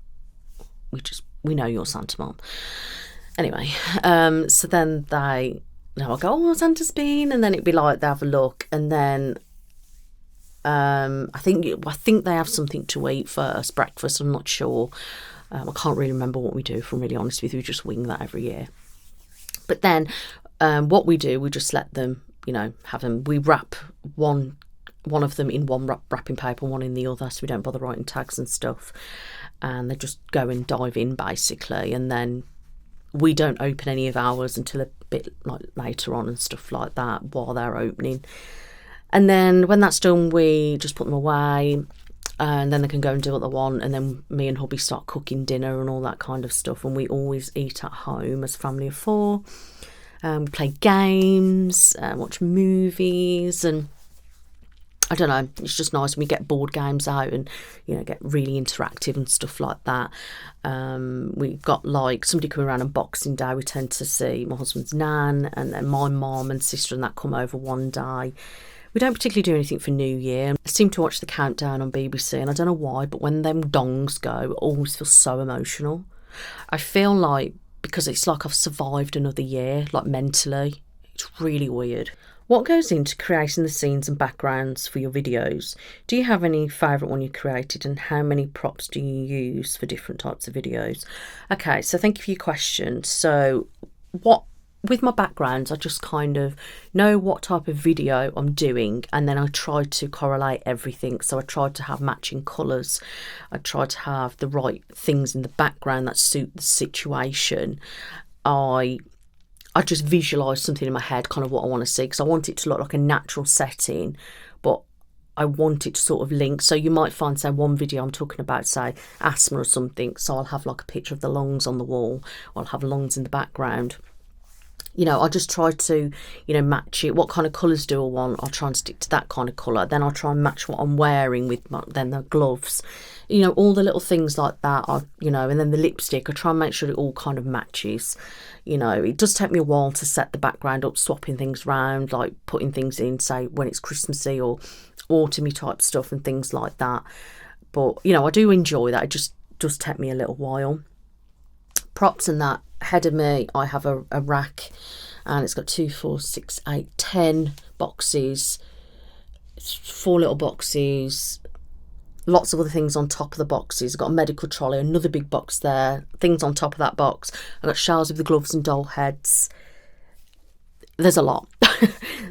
we know you're Santa, Mom. Anyway, so then I go, oh, Santa's been, and then it'd be like they have a look, and then I think they have something to eat first, breakfast. I'm not sure. I can't really remember what we do, if I'm really honest with you. We just wing that every year. But then what we do, we just let them, have them. We wrap one of them in one wrapping paper, one in the other, so we don't bother writing tags and stuff, and they just go and dive in basically. And then we don't open any of ours until a bit later on and stuff like that, while they're opening. And then when that's done, we just put them away, and then they can go and do what they want. And then me and hubby start cooking dinner and all that kind of stuff. And we always eat at home as a family of 4. We play games, watch movies, and I don't know, it's just nice when we get board games out and, you know, get really interactive and stuff like that. We've got like somebody coming around on Boxing Day. We tend to see my husband's nan and then my mum and sister and that come over one day. We don't particularly do anything for New Year. I seem to watch the countdown on BBC, and I don't know why, but when them dongs go, I always feel so emotional. I feel like, because it's like I've survived another year, like mentally. It's really weird. What goes into creating the scenes and backgrounds for your videos? Do you have any favourite one you created, and how many props do you use for different types of videos? Okay, so thank you for your question. So with my backgrounds, I just kind of know what type of video I'm doing, and then I try to correlate everything. So I try to have matching colours. I try to have the right things in the background that suit the situation. I just visualise something in my head, kind of what I want to see, because I want it to look like a natural setting, but I want it to sort of link. So you might find, say, one video I'm talking about, say, asthma or something, so I'll have like a picture of the lungs on the wall, or I'll have lungs in the background. You know, I just try to, you know, match it. What kind of colours do I want? I'll try and stick to that kind of colour. Then I'll try and match what I'm wearing with then the gloves. You know, all the little things like that, you know, and then the lipstick, I try and make sure it all kind of matches. You know, it does take me a while to set the background up, swapping things around, like putting things in, say, when it's Christmassy or autumny type stuff and things like that. But, you know, I do enjoy that. It just does take me a little while. Props and that. Ahead of me, I have a rack, and it's got 2, 4, 6, 8, 10 boxes, 4 little boxes, lots of other things on top of the boxes. I've got a medical trolley, another big box there, things on top of that box. I've got shelves with the gloves and doll heads. There's a lot.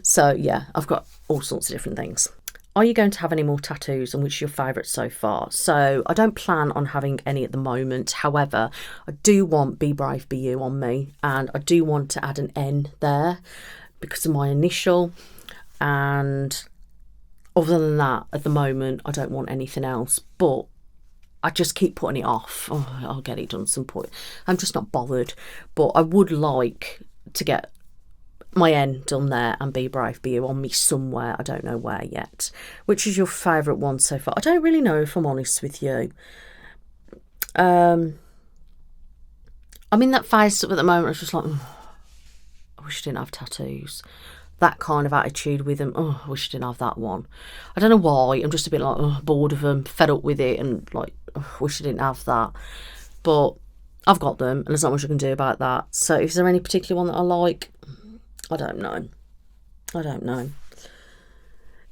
So yeah, I've got all sorts of different things. Are you going to have any more tattoos, and which is your favourite so far? So I don't plan on having any at the moment. However, I do want Be Brave, Be You on me, and I do want to add an N there because of my initial. And other than that, at the moment, I don't want anything else. But I just keep putting it off. Oh, I'll get it done at some point. I'm just not bothered. But I would like to get my N done there and Be Brave, Be You on me somewhere. I don't know where yet. Which is your favourite one so far? I don't really know, if I'm honest with you. I'm in that phase at the moment. I was just like, I wish I didn't have tattoos. That kind of attitude with them. Oh, I wish I didn't have that one. I don't know why. I'm just a bit like, bored of them, fed up with it, and like, I wish I didn't have that. But I've got them, and there's not much I can do about that. So is there any particular one that I like? I don't know. I don't know.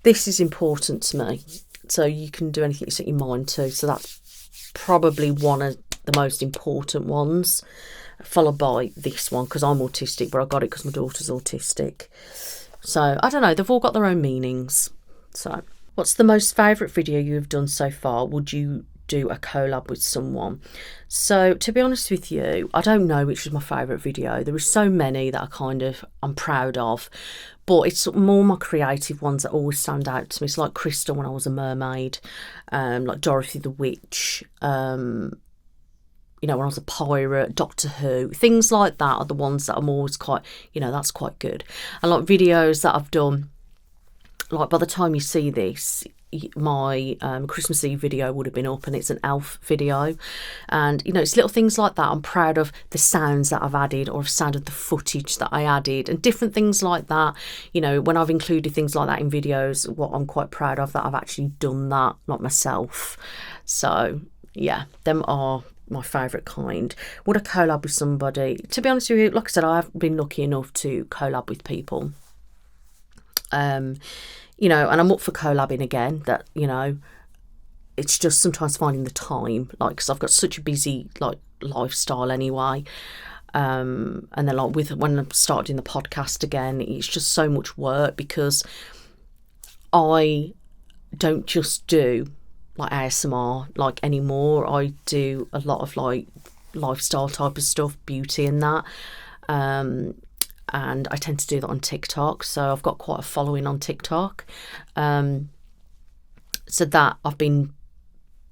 This is important to me. So you can do anything you set your mind to. So that's probably one of the most important ones. Followed by this one, because I'm autistic, but I got it because my daughter's autistic. So I don't know. They've all got their own meanings. So what's the most favourite video you've done so far? Would you do a collab with someone? So to be honest with you, I don't know which was my favourite video. There are so many that I'm proud of, but it's more my creative ones that always stand out to me. It's like Crystal when I was a mermaid, like Dorothy the Witch, you know, when I was a pirate, Doctor Who, things like that are the ones that I'm always quite, you know, that's quite good. And like videos that I've done, like by the time you see this, my Christmas Eve video would have been up, and it's an elf video. And you know, it's little things like that. I'm proud of the sounds that I've added, or sound of the footage that I added, and different things like that. You know, when I've included things like that in videos, what I'm quite proud of, that I've actually done that, not myself. So yeah, them are my favourite kind. Would I collab with somebody? To be honest with you, like I said, I've been lucky enough to collab with people. You know, and I'm up for collabing again. That, you know, it's just sometimes finding the time, like, because I've got such a busy like lifestyle anyway. And then like when I'm starting the podcast again, it's just so much work, because I don't just do like ASMR like anymore. I do a lot of like lifestyle type of stuff, beauty and that. and I tend to do that on TikTok. So I've got quite a following on TikTok. So that I've been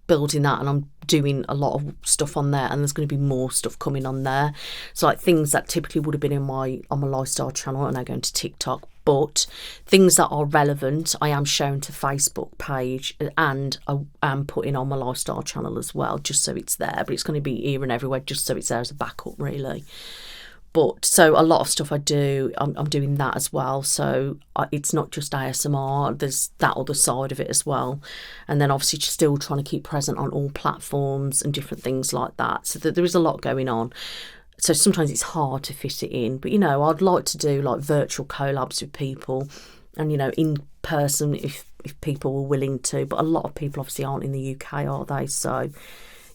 building that, and I'm doing a lot of stuff on there, and there's going to be more stuff coming on there. So like things that typically would have been on my lifestyle channel are now going to TikTok, but things that are relevant I am showing to Facebook page, and I am putting on my lifestyle channel as well, just so it's there. But it's going to be here and everywhere, just so it's there as a backup, really. But so a lot of stuff I do, I'm doing that as well. So it's not just ASMR, there's that other side of it as well. And then obviously still trying to keep present on all platforms and different things like that. So there is a lot going on. So sometimes it's hard to fit it in. But, you know, I'd like to do like virtual collabs with people and, you know, in person if people were willing to. But a lot of people obviously aren't in the UK, are they? So,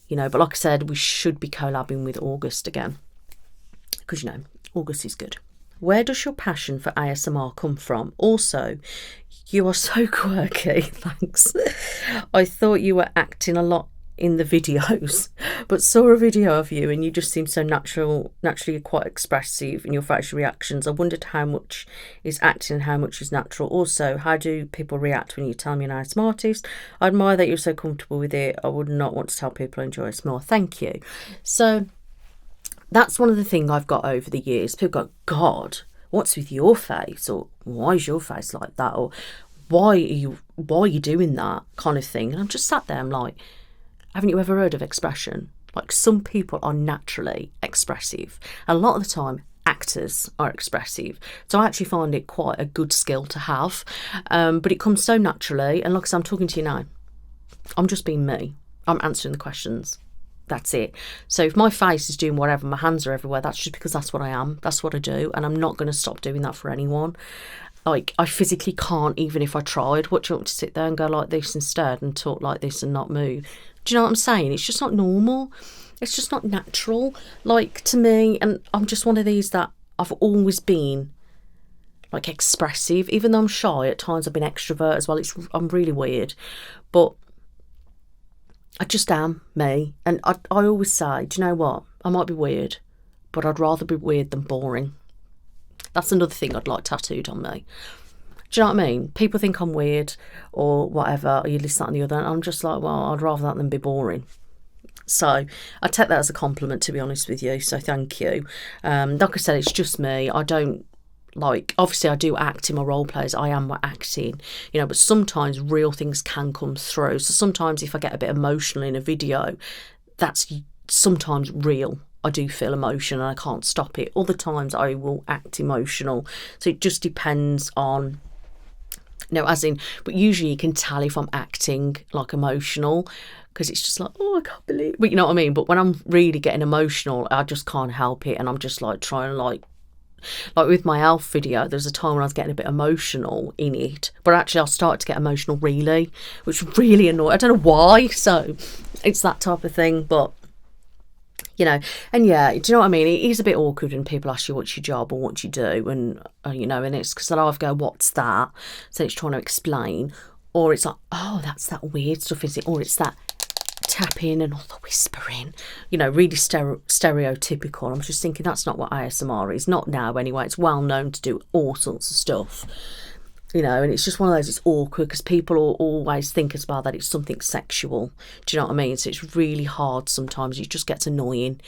you know, but like I said, we should be collabing with August again, because, you know, August is good. Where does your passion for ASMR come from? Also, you are so quirky, thanks. I thought you were acting a lot in the videos, but saw a video of you and you just seem so naturally quite expressive in your facial reactions. I wondered how much is acting and how much is natural. Also, how do people react when you tell me an ASMR artist? I admire that you're so comfortable with it. I would not want to tell people I enjoy ASMR. Thank you. So that's one of the things I've got over the years. People go, God, what's with your face? Or why is your face like that? Or why are you doing that kind of thing? And I'm just sat there, I'm like, haven't you ever heard of expression? Like, some people are naturally expressive. And a lot of the time, actors are expressive. So I actually find it quite a good skill to have. But it comes so naturally. And like I said, I'm talking to you now. I'm just being me. I'm answering the questions. That's it. So if my face is doing whatever, my hands are everywhere, that's just because that's what I am. That's what I do. And I'm not going to stop doing that for anyone. Like, I physically can't, even if I tried. What do you want me to sit there and go like this instead and talk like this and not move? Do you know what I'm saying? It's just not normal. It's just not natural. Like, to me, and I'm just one of these that I've always been like expressive. Even though I'm shy, at times I've been extrovert as well. I'm really weird. But I just am me. And I always say, do you know what? I might be weird, but I'd rather be weird than boring. That's another thing I'd like tattooed on me. Do you know what I mean? People think I'm weird or whatever, or you this, that and the other. And I'm just like, well, I'd rather that than be boring. So I take that as a compliment, to be honest with you. So thank you. Like I said, it's just me. I don't, like, obviously I do act in my role plays. I am acting, you know, but sometimes real things can come through. So sometimes if I get a bit emotional in a video, that's sometimes real. I do feel emotion and I can't stop it. Other times I will act emotional. So it just depends on, you know, as in, but usually you can tell if I'm acting like emotional, because it's just like, oh, I can't believe, but you know what I mean? But when I'm really getting emotional, I just can't help it. And I'm just like trying to like with my elf video, there's a time when I was getting a bit emotional in it, but actually I'll start to get emotional really, which really annoying. I don't know why. So it's that type of thing, but you know, and yeah, do you know what I mean? It is a bit awkward when people ask you what's your job or what you do, and you know, and it's because I'll either go, what's that? So it's trying to explain, or it's like, oh, that's that weird stuff, is it? Or it's that tapping and all the whispering, you know, really stereotypical. I'm just thinking that's not what ASMR is, not now anyway. It's well known to do all sorts of stuff, you know, and it's just one of those, it's awkward because people always think as well that it's something sexual. Do you know what I mean? So it's really hard sometimes. It just gets annoying,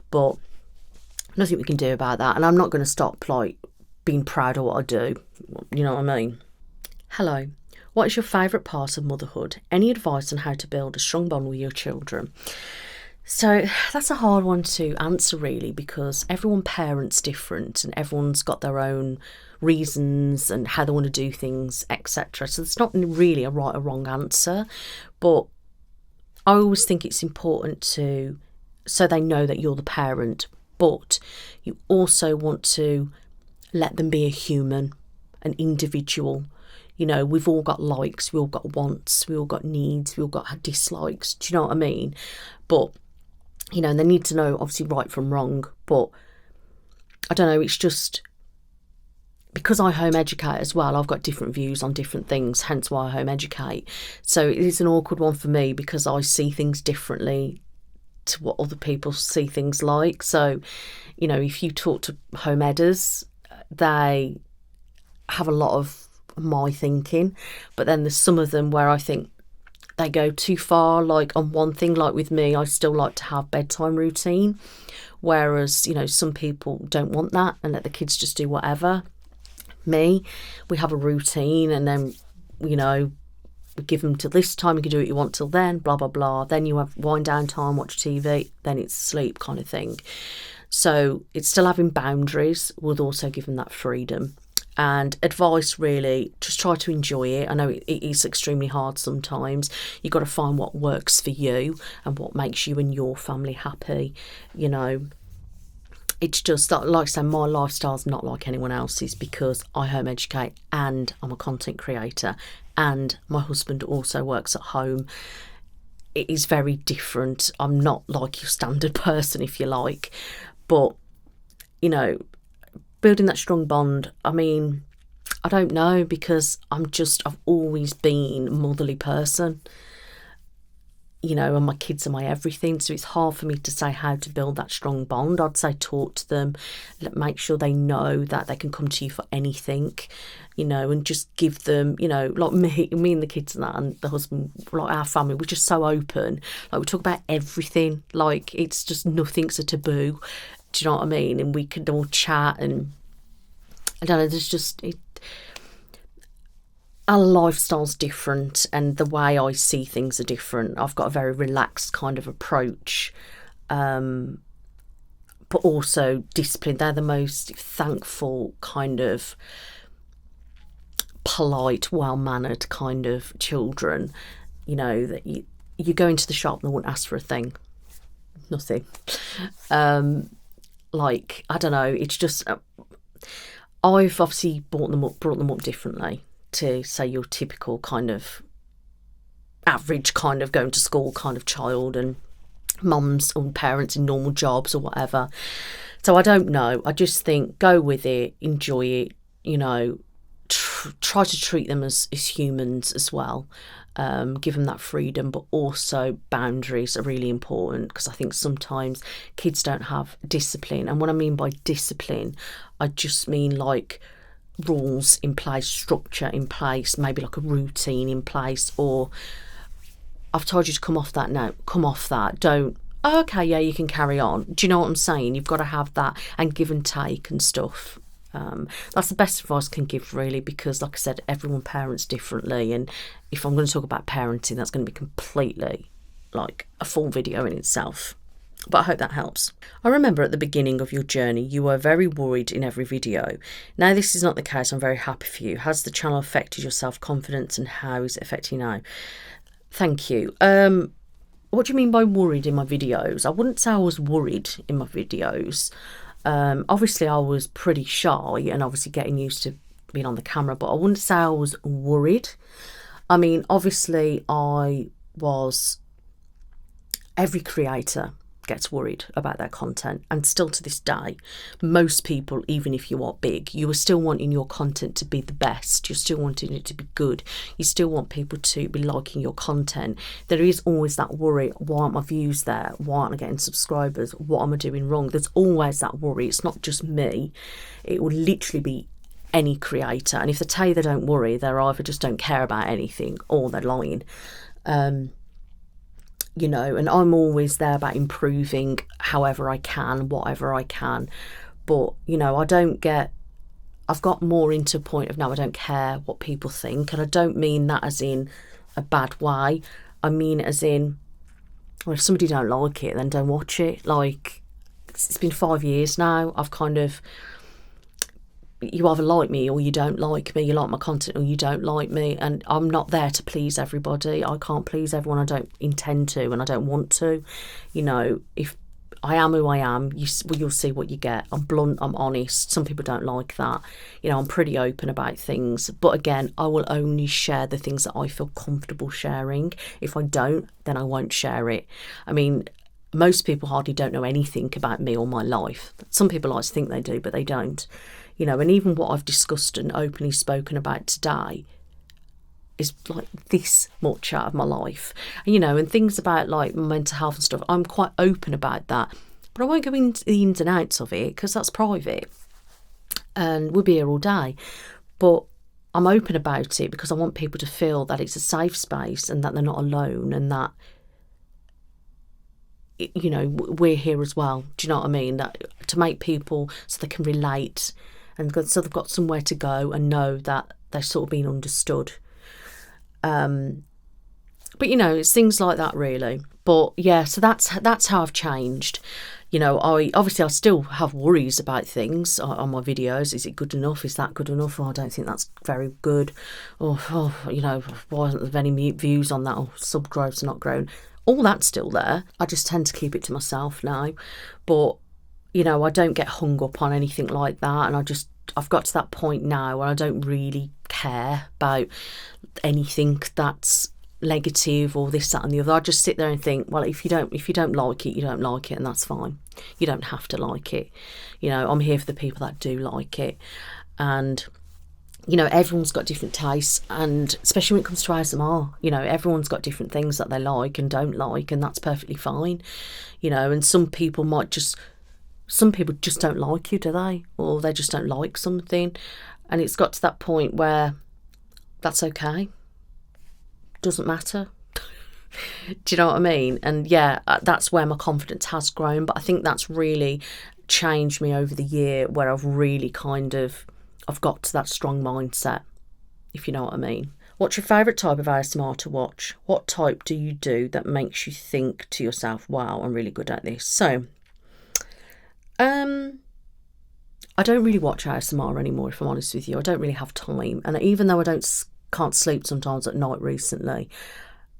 but nothing we can do about that. And I'm not going to stop like being proud of what I do. You know what I mean? Hello. What is your favourite part of motherhood? Any advice on how to build a strong bond with your children? So that's a hard one to answer really, because everyone parents different and everyone's got their own reasons and how they want to do things, etc. So it's not really a right or wrong answer, but I always think it's important to, so they know that you're the parent, but you also want to let them be a human, an individual. You know, we've all got likes, we all got wants, we all got needs, we all got dislikes. Do you know what I mean? But, you know, and they need to know obviously right from wrong. But I don't know, it's just because I home educate as well, I've got different views on different things, hence why I home educate. So it is an awkward one for me because I see things differently to what other people see things like. So, you know, if you talk to home editors, they have a lot of my thinking, but then there's some of them where I think they go too far, like on one thing. Like with me, I still like to have bedtime routine, whereas, you know, some people don't want that and let the kids just do whatever. Me, we have a routine, and then, you know, we give them till this time, you can do what you want till then, blah blah blah. Then you have wind down time, watch TV, then it's sleep kind of thing. So it's still having boundaries with also giving that freedom. And advice, really, just try to enjoy it. I know it is extremely hard sometimes. You've got to find what works for you and what makes you and your family happy. You know, it's just that, like I said, my lifestyle's not like anyone else's because I home educate and I'm a content creator, and my husband also works at home. It is very different. I'm not like your standard person, if you like. But, you know, building that strong bond, I mean, I don't know, because I've always been a motherly person, you know, and my kids are my everything. So it's hard for me to say how to build that strong bond. I'd say talk to them, make sure they know that they can come to you for anything, you know, and just give them, you know, like me and the kids and that, and the husband, like our family, we're just so open. Like we talk about everything. Like it's just nothing's a taboo. Do you know what I mean? And we could all chat, and I don't know, there's just our lifestyle's different and the way I see things are different. I've got a very relaxed kind of approach, but also discipline. They're the most thankful, kind of polite, well-mannered kind of children. You know, that you go into the shop and they wouldn't ask for a thing. Nothing. Like, I don't know, it's just, I've obviously brought them up differently to, say, your typical kind of average kind of going to school kind of child, and mums or parents in normal jobs or whatever. So I don't know. I just think go with it, enjoy it, you know, try to treat them as humans as well. Give them that freedom, but also boundaries are really important, because I think sometimes kids don't have discipline. And what I mean by discipline, I just mean like rules in place, structure in place, maybe like a routine in place, or I've told you to come off that, now come off that, don't, oh, okay, yeah, you can carry on. Do you know what I'm saying? You've got to have that, and give and take and stuff. That's the best advice I can give, really, because like I said, everyone parents differently, and if I'm going to talk about parenting, that's going to be completely like a full video in itself. But I hope that helps. I remember at the beginning of your journey, you were very worried in every video. Now this is not the case. I'm very happy for you. Has the channel affected your self-confidence, and how is it affecting you now? Thank you. What do you mean by worried in my videos? I wouldn't say I was worried in my videos. Obviously I was pretty shy and obviously getting used to being on the camera, but I wouldn't say I was worried. I mean, obviously every creator gets worried about their content, and still to this day, most people, even if you are big, you are still wanting your content to be the best. You're still wanting it to be good. You still want people to be liking your content. There is always that worry, why aren't my views there? Why aren't I getting subscribers? What am I doing wrong? There's always that worry. It's not just me. It will literally be any creator, and if they tell you they don't worry, they're either just don't care about anything or they're lying. You know, and I'm always there about improving however I can, whatever I can. But, you know, I've got more into a point of now I don't care what people think. And I don't mean that as in a bad way. I mean as in, well, if somebody don't like it, then don't watch it. Like, it's been 5 years now. I've kind of, you either like me or you don't like me. You like my content or you don't like me, and I'm not there to please everybody. I can't please everyone. I don't intend to, and I don't want to. You know, if I am who I am, you'll see what you get. I'm blunt, I'm honest. Some people don't like that. You know, I'm pretty open about things, but again, I will only share the things that I feel comfortable sharing. If I don't, then I won't share it. I mean, most people hardly don't know anything about me or my life. Some people like to think they do, but they don't. You know, and even what I've discussed and openly spoken about today is like this much out of my life. And, you know, and things about like mental health and stuff, I'm quite open about that. But I won't go into the ins and outs of it because that's private. and we'll be here all day. But I'm open about it because I want people to feel that it's a safe space and that they're not alone, and that, you know, we're here as well. Do you know what I mean? That to make people so they can relate, and so they've got somewhere to go and know that they're sort of being understood. But you know, it's things like that really. But yeah, so that's how I've changed. You know, I still have worries about things on my videos. Is it good enough? Is that good enough? Oh, I don't think that's very good. Oh, you know, why aren't there any views on that? Oh, sub growth's not grown. All that's still there. I just tend to keep it to myself now. But you know, I don't get hung up on anything like that, and I've got to that point now where I don't really care about anything that's negative or this, that and the other. I just sit there and think, well, if you don't like it, you don't like it, and that's fine. You don't have to like it. You know, I'm here for the people that do like it. And you know, everyone's got different tastes, and especially when it comes to ASMR, you know, everyone's got different things that they like and don't like, and that's perfectly fine. You know, and some people just don't like you, do they? Or they just don't like something. And it's got to that point where that's okay. Doesn't matter. Do you know what I mean? And yeah, that's where my confidence has grown. But I think that's really changed me over the year, where I've really I've got to that strong mindset, if you know what I mean. What's your favourite type of ASMR to watch? What type do you do that makes you think to yourself, wow, I'm really good at this? So, I don't really watch ASMR anymore, if I'm honest with you. I don't really have time. And even though can't sleep sometimes at night recently,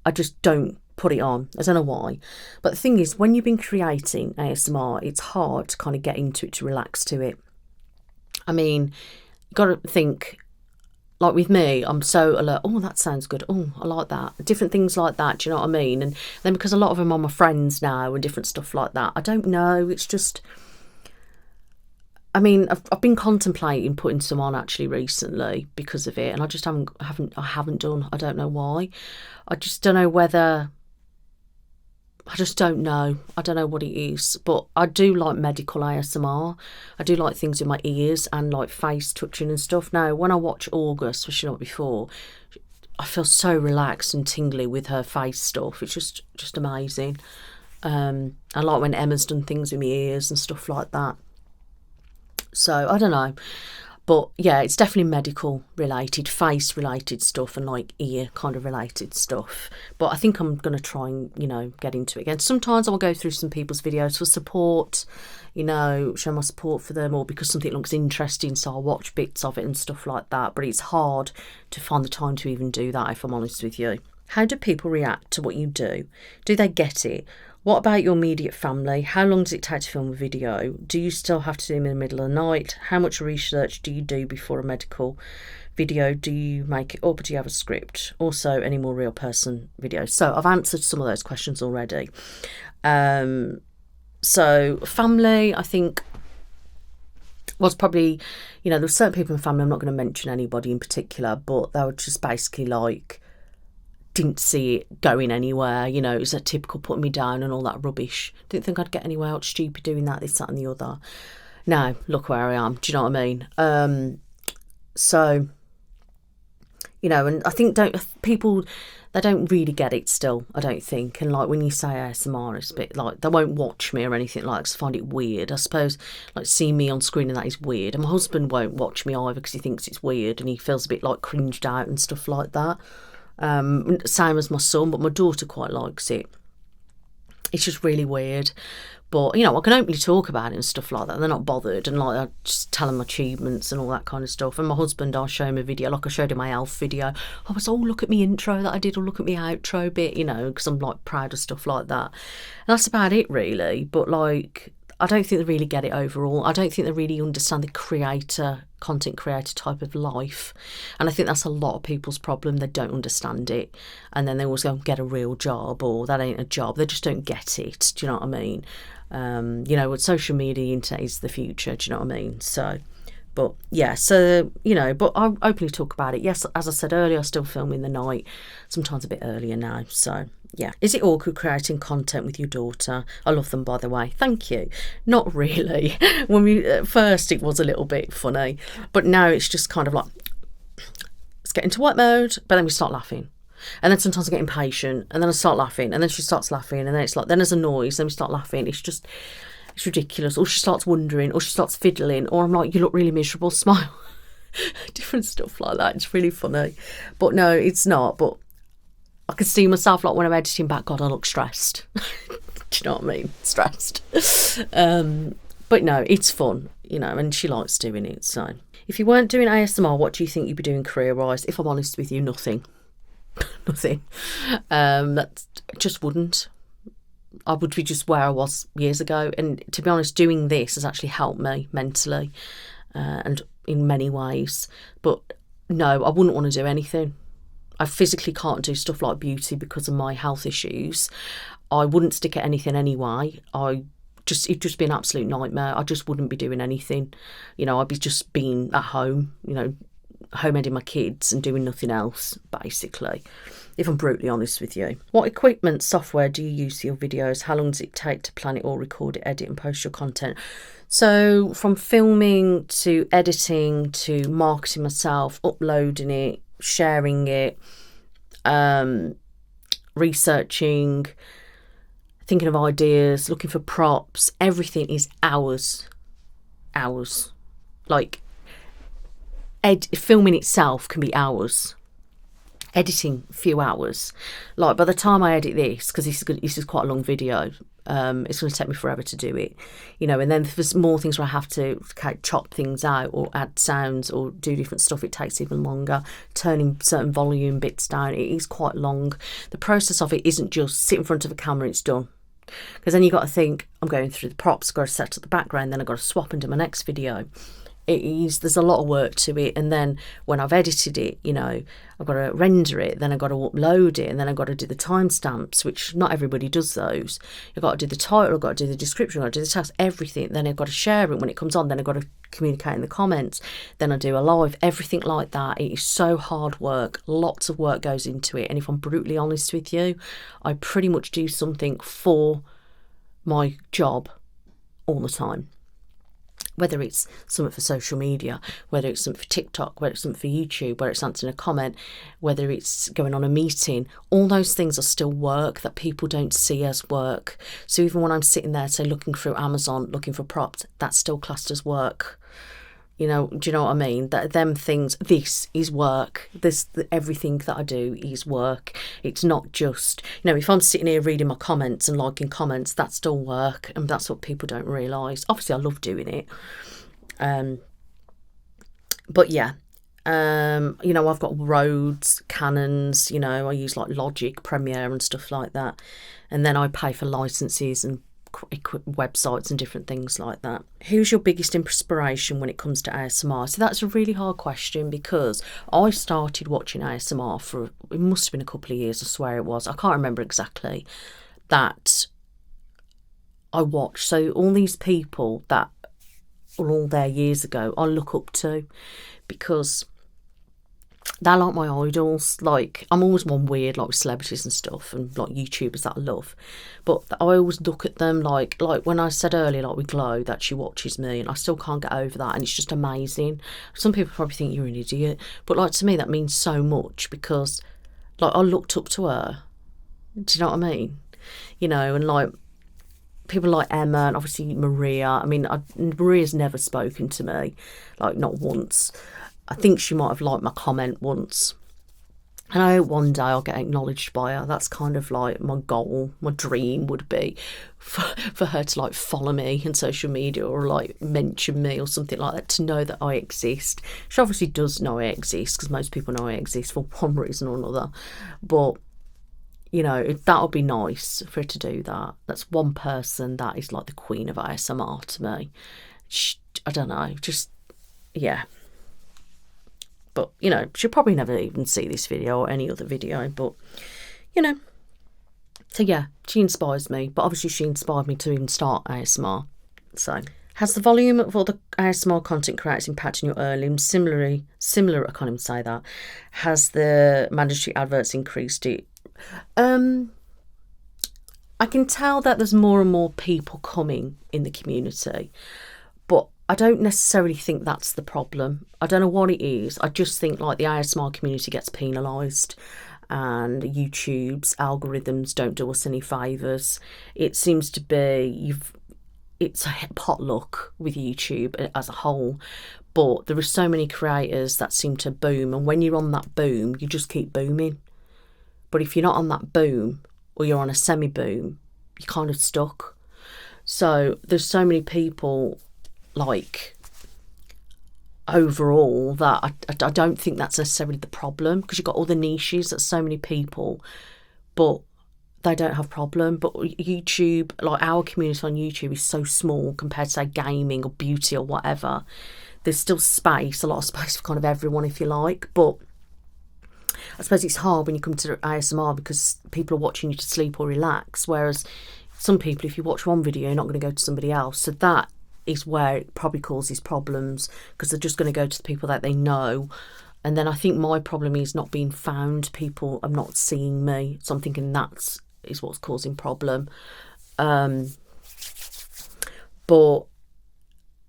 I just don't put it on. I don't know why. But the thing is, when you've been creating ASMR, it's hard to kind of get into it, to relax to it. I mean, you got to think, like with me, I'm so alert. Oh, that sounds good. Oh, I like that. Different things like that, do you know what I mean? And then because a lot of them are my friends now and different stuff like that, I don't know. It's just, I mean, I've been contemplating putting some on actually recently because of it, and I just haven't done. I don't know why. I just don't know whether. I just don't know. I don't know what it is, but I do like medical ASMR. I do like things in my ears and like face touching and stuff. Now, when I watch August, especially not before, I feel so relaxed and tingly with her face stuff. It's just amazing. I like when Emma's done things in my ears and stuff like that. So I don't know, but yeah, it's definitely medical related, face related stuff, and like ear kind of related stuff. But I think I'm going to try and, you know, get into it again. Sometimes I'll go through some people's videos for support, you know, show my support for them, or because something looks interesting, so I'll watch bits of it and stuff like that. But it's hard to find the time to even do that, if I'm honest with you. How do people react to what you do? Do they get it? What about your immediate family? How long does it take to film a video? Do you still have to do them in the middle of the night? How much research do you do before a medical video? Do you make it up, or do you have a script? Also, any more real person videos? So I've answered some of those questions already. So family, I think, was probably, you know, there's certain people in family, I'm not going to mention anybody in particular, but they were just basically like, didn't see it going anywhere, you know, it was a typical putting me down and all that rubbish. Didn't think I'd get anywhere, I was stupid doing that, this, that and the other. Now, look where I am, do you know what I mean? So, you know, and I think people, they don't really get it still, I don't think. And like when you say ASMR, it's a bit like, they won't watch me or anything like that, 'cause I find it weird. I suppose like seeing me on screen and that is weird. And my husband won't watch me either because he thinks it's weird and he feels a bit like cringed out and stuff like that. Same as my son, but my daughter quite likes it. It's just really weird. But, you know, I can openly talk about it and stuff like that. They're not bothered. And, like, I just tell them my achievements and all that kind of stuff. And my husband, I'll show him a video. Like, I showed him my elf video. I was, oh, look at me intro that I did, or look at me outro bit, you know, because I'm, like, proud of stuff like that. And that's about it, really. But, like, I don't think they really get it overall. I don't think they really understand the content creator type of life. And I think that's a lot of people's problem. They don't understand it. And then they always go and get a real job, or that ain't a job. They just don't get it. Do you know what I mean? You know, with social media, internet is the future. Do you know what I mean? So, But yeah, so, you know, but I'll openly talk about it. Yes, as I said earlier, I still film in the night, sometimes a bit earlier now. So yeah. Is it awkward creating content with your daughter? I love them, by the way. Thank you. Not really. When we, at first it was a little bit funny, but now it's just kind of like, let's get into work mode, but then we start laughing. And then sometimes I get impatient, and then I start laughing, and then she starts laughing, and then it's like, then there's a noise, then we start laughing. It's ridiculous. Or she starts wondering, or she starts fiddling, or I'm like, you look really miserable, smile. Different stuff like that. It's really funny. But no, it's not. But I can see myself, like when I'm editing back, God, I look stressed. Do you know what I mean? Stressed. But no, it's fun, you know, and she likes doing it. So if you weren't doing ASMR, what do you think you'd be doing career-wise? If I'm honest with you, nothing. Nothing. That just wouldn't. I would be just where I was years ago. And to be honest, doing this has actually helped me mentally and in many ways. But no, I wouldn't want to do anything. I physically can't do stuff like beauty because of my health issues. I wouldn't stick at anything anyway. It'd just be an absolute nightmare. I just wouldn't be doing anything. You know, I'd be just being at home, you know, home-ending my kids and doing nothing else, basically, if I'm brutally honest with you. What equipment, software do you use for your videos? How long does it take to plan it or record it, edit and post your content? So from filming to editing to marketing myself, uploading it, sharing it, researching, thinking of ideas, looking for props, everything is hours. Like, filming itself can be hours. Editing, a few hours. Like, by the time I edit this, because this is quite a long video, it's going to take me forever to do it, you know. And then there's more things where I have to chop things out or add sounds or do different stuff. It takes even longer. Turning certain volume bits down, it is quite long. The process of it isn't just sit in front of a camera, it's done. Because then you've got to think, I'm going through the props, got to set up the background, then I've got to swap and do my next video. There's a lot of work to it, and then when I've edited it, you know, I've got to render it, then I've got to upload it, and then I've got to do the timestamps, which not everybody does those. I've got to do the title, I've got to do the description, I've got to do the text, everything. Then I've got to share it when it comes on, then I've got to communicate in the comments, then I do a live, everything like that. It is so hard work. Lots of work goes into it, and if I'm brutally honest with you, I pretty much do something for my job all the time. Whether it's something for social media, whether it's something for TikTok, whether it's something for YouTube, whether it's answering a comment, whether it's going on a meeting, all those things are still work that people don't see as work. So even when I'm sitting there, say, looking through Amazon, looking for props, that's still classed as work. You know, do you know what I mean? Them things, this is work. Everything that I do is work. It's not just, you know, if I'm sitting here reading my comments and liking comments, that's still work, and that's what people don't realise. Obviously, I love doing it. But yeah, you know, I've got Rhodes, Canons, you know, I use like Logic, Premiere and stuff like that. And then I pay for licenses and websites and different things like that. Who's your biggest inspiration when it comes to ASMR? So that's a really hard question, because I started watching ASMR for, it must have been a couple of years, I swear it was, I can't remember exactly, that I watched. So all these people that were all there years ago, I look up to, because they're like my idols. Like, I'm always one weird, like, with celebrities and stuff, and like YouTubers that I love, but I always look at them like when I said earlier, like with Glow, that she watches me, and I still can't get over that, and it's just amazing. Some people probably think you're an idiot, but like, to me that means so much, because like, I looked up to her. Do you know what I mean? You know, and like people like Emma and obviously Maria. I mean, Maria's never spoken to me, like not once. I think she might have liked my comment once. And I hope one day I'll get acknowledged by her. That's kind of like my goal, my dream would be for her to like follow me on social media, or like mention me or something like that, to know that I exist. She obviously does know I exist, because most people know I exist for one reason or another. But, you know, that would be nice for her to do that. That's one person that is like the queen of ASMR to me. I don't know, just, yeah. But, you know, she'll probably never even see this video or any other video. But, you know. So, yeah, she inspires me. But obviously she inspired me to even start ASMR. So, Has the volume of other ASMR content creators impacting your earnings? Similar, I can't even say that. Has the mandatory adverts increased it? I can tell that there's more and more people coming in the community, but I don't necessarily think that's the problem. I don't know what it is. I just think like the ASMR community gets penalised and YouTube's algorithms don't do us any favours. It seems to be it's a potluck with YouTube as a whole, but there are so many creators that seem to boom, and when you're on that boom, you just keep booming. But if you're not on that boom, or you're on a semi-boom, you're kind of stuck. So there's so many people, like, overall, that I don't think that's necessarily the problem, because you've got all the niches, that's so many people, but they don't have problem. But YouTube, like our community on YouTube is so small compared to, say, gaming or beauty or whatever. There's still space, a lot of space for kind of everyone, if you like, but I suppose it's hard when you come to ASMR because people are watching you to sleep or relax, whereas some people, if you watch one video, you're not going to go to somebody else. So that is where it probably causes problems, because they're just going to go to the people that they know. And then I think my problem is not being found. People are not seeing me. So I'm thinking that is what's causing problem. But,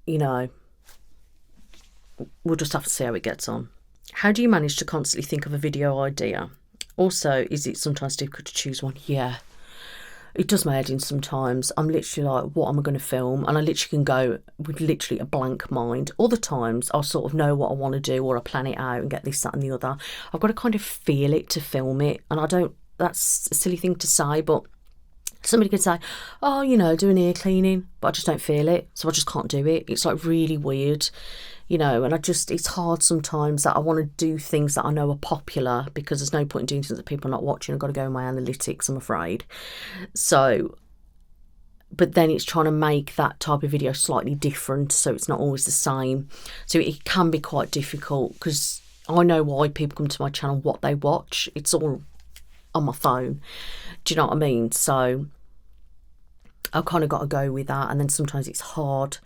you know, we'll just have to see how it gets on. How do you manage to constantly think of a video idea? Also, is it sometimes difficult to choose one? Yeah, it does my head in sometimes. I'm literally like, what am I going to film? And I literally can go with literally a blank mind. Other times I'll sort of know what I want to do, or I plan it out and get this, that and the other. I've got to kind of feel it to film it. And I don't, that's a silly thing to say, but somebody could say, oh, you know, do an ear cleaning, but I just don't feel it. So I just can't do it. It's like really weird. You know, and it's hard sometimes that I want to do things that I know are popular, because there's no point in doing things that people are not watching. I've got to go in my analytics, I'm afraid. So, but then it's trying to make that type of video slightly different, so it's not always the same. So it can be quite difficult, because I know why people come to my channel, what they watch. It's all on my phone. Do you know what I mean? So I've kind of got to go with that, and then sometimes it's hard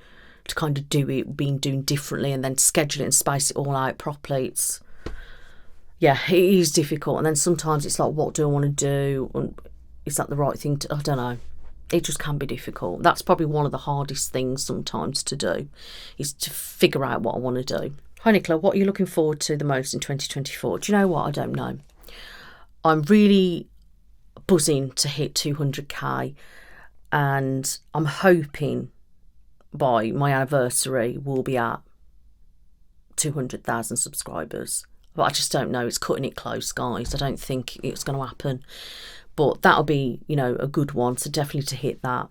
to kind of do it, doing differently, and then schedule it and space it all out properly. It is difficult. And then sometimes it's like, what do I want to do? And is that the right thing to, I don't know. It just can be difficult. That's probably one of the hardest things sometimes to do, is to figure out what I want to do. Hi Nicola, what are you looking forward to the most in 2024? Do you know what? I don't know. I'm really buzzing to hit 200k, and I'm hoping by my anniversary we'll be at 200,000 subscribers, but I just don't know. It's cutting it close, guys. I don't think it's going to happen, but that'll be, you know, a good one. So definitely to hit that.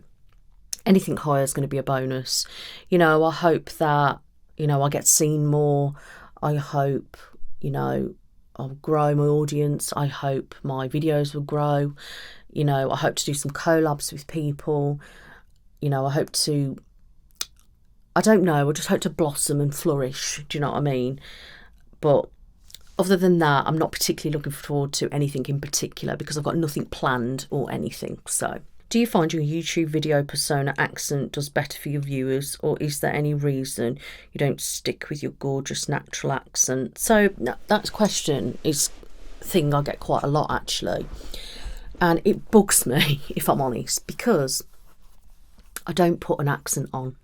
Anything higher is going to be a bonus. You know, I hope that, you know, I get seen more. I hope, you know, I'll grow my audience. I hope my videos will grow. You know, I hope to do some collabs with people. You know, I hope to, I don't know, I just hope to blossom and flourish. Do you know what I mean? But other than that, I'm not particularly looking forward to anything in particular, because I've got nothing planned or anything. So, do you find your YouTube video persona accent does better for your viewers, or is there any reason you don't stick with your gorgeous natural accent? So that question is a thing I get quite a lot, actually. And it bugs me, if I'm honest, because I don't put an accent on.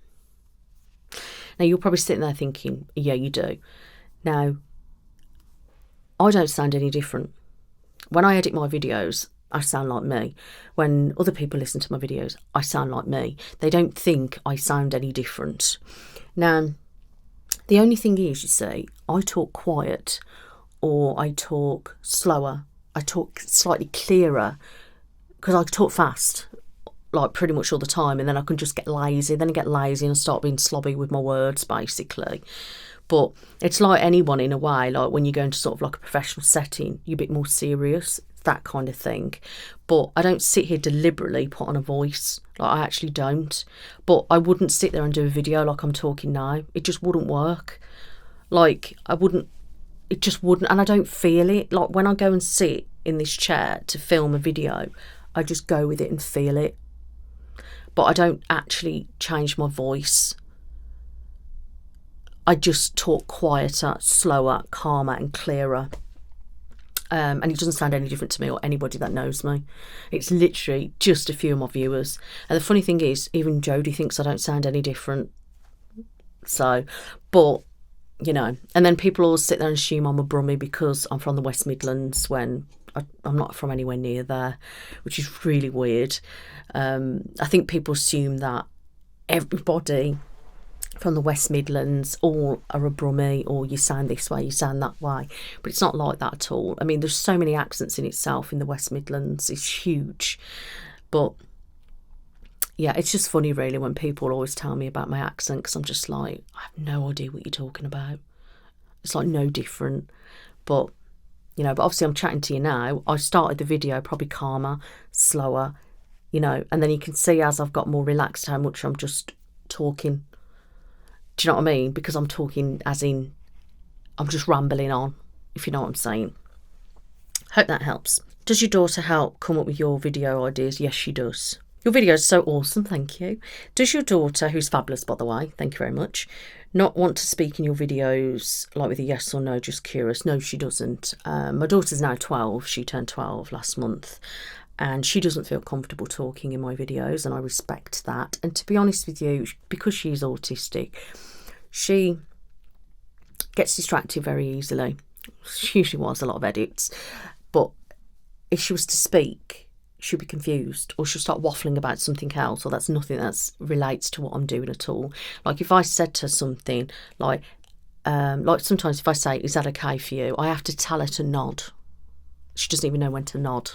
Now, you're probably sitting there thinking, yeah, you do. Now, I don't sound any different. When I edit my videos, I sound like me. When other people listen to my videos, I sound like me. They don't think I sound any different. Now, the only thing is, you see, I talk quiet, or I talk slower. I talk slightly clearer, because I talk fast, like pretty much all the time, and then I can just get lazy. Then I get lazy and start being slobby with my words, basically. But it's like anyone in a way, like when you go into sort of like a professional setting, you're a bit more serious, that kind of thing. But I don't sit here deliberately put on a voice. Like, I actually don't. But I wouldn't sit there and do a video like I'm talking now. It just wouldn't work. Like, it just wouldn't. And I don't feel it. Like, when I go and sit in this chair to film a video, I just go with it and feel it. But I don't actually change my voice. I just talk quieter, slower, calmer and clearer. And it doesn't sound any different to me or anybody that knows me. It's literally just a few of my viewers. And the funny thing is, even Jodie thinks I don't sound any different. So, but, you know, and then people always sit there and assume I'm a Brummie because I'm from the West Midlands when I'm not from anywhere near there, which is really weird. I think people assume that everybody from the West Midlands all are a Brummie, or you sound this way, you sound that way, but it's not like that at all. I mean, there's so many accents in itself in the West Midlands, it's huge. But yeah, it's just funny really when people always tell me about my accent, because I'm just like, I have no idea what you're talking about. It's like no different. But you know, but obviously I'm chatting to you now. I started the video probably calmer, slower, you know, and then you can see as I've got more relaxed how much I'm just talking. Do you know what I mean? Because I'm talking as in, I'm just rambling on, if you know what I'm saying. Hope that helps. Does your daughter help come up with your video ideas? Yes, she does. Your video is so awesome, thank you. Does your daughter, who's fabulous by the way, thank you very much, not want to speak in your videos, like with a yes or no, just curious? No, she doesn't. My daughter's now 12, she turned 12 last month, and she doesn't feel comfortable talking in my videos, and I respect that. And to be honest with you, because she's autistic, she gets distracted very easily. She usually wants a lot of edits, but if she was to speak, she'll be confused, or she'll start waffling about something else, or that's nothing that relates to what I'm doing at all. Like if I said to her something like sometimes if I say, is that okay for you, I have to tell her to nod. She doesn't even know when to nod.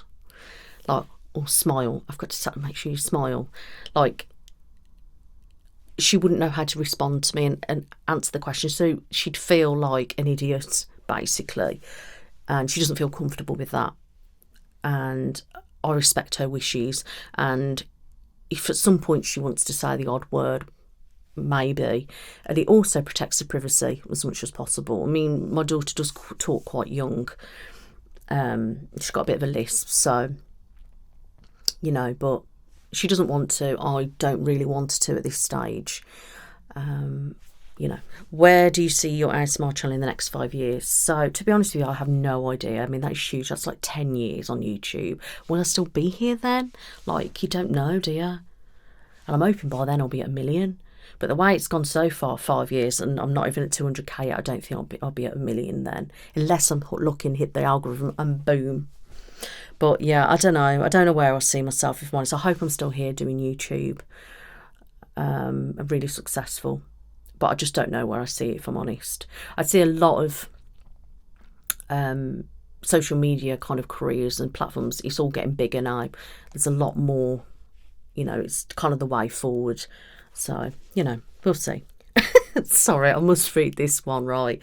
Like, or smile, I've got to make sure you smile. Like, she wouldn't know how to respond to me and answer the question, so she'd feel like an idiot basically, and she doesn't feel comfortable with that. And I respect her wishes, and if at some point she wants to say the odd word, maybe. And it also protects her privacy as much as possible. I mean, my daughter does talk quite young. She's got a bit of a lisp, so you know, but she doesn't want to. I don't really want to at this stage. You know, where do you see your ASMR channel in the next 5 years? So to be honest with you, I have no idea. I mean, that's huge. That's like 10 years on YouTube. Will I still be here then? Like, you don't know, do you? And I'm hoping by then I'll be at 1 million. But the way it's gone so far, 5 years, and I'm not even at 200k yet, I don't think I'll be at 1 million then. Unless I'm looking, hit the algorithm and boom. But yeah, I don't know. I don't know where I see myself, if I'm honest. I hope I'm still here doing YouTube. I'm really successful. But I just don't know where I see it, if I'm honest. I see a lot of social media kind of careers and platforms. It's all getting bigger now. There's a lot more, you know, it's kind of the way forward. So, you know, we'll see. Sorry, I must read this one, right?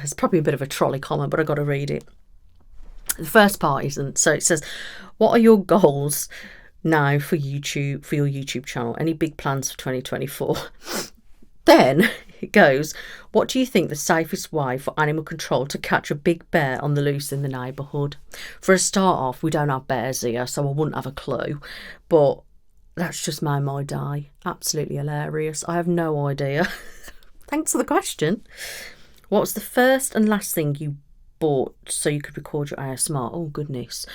It's probably a bit of a trolley comment, but I've got to read it. The first part isn't. So it says, what are your goals now for YouTube, for your YouTube channel? Any big plans for 2024? Then it goes, what do you think the safest way for animal control to catch a big bear on the loose in the neighbourhood? For a start off, we don't have bears here, so I wouldn't have a clue. But that's just my day. Absolutely hilarious. I have no idea. Thanks for the question. What was the first and last thing you bought so you could record your ASMR? Oh, goodness.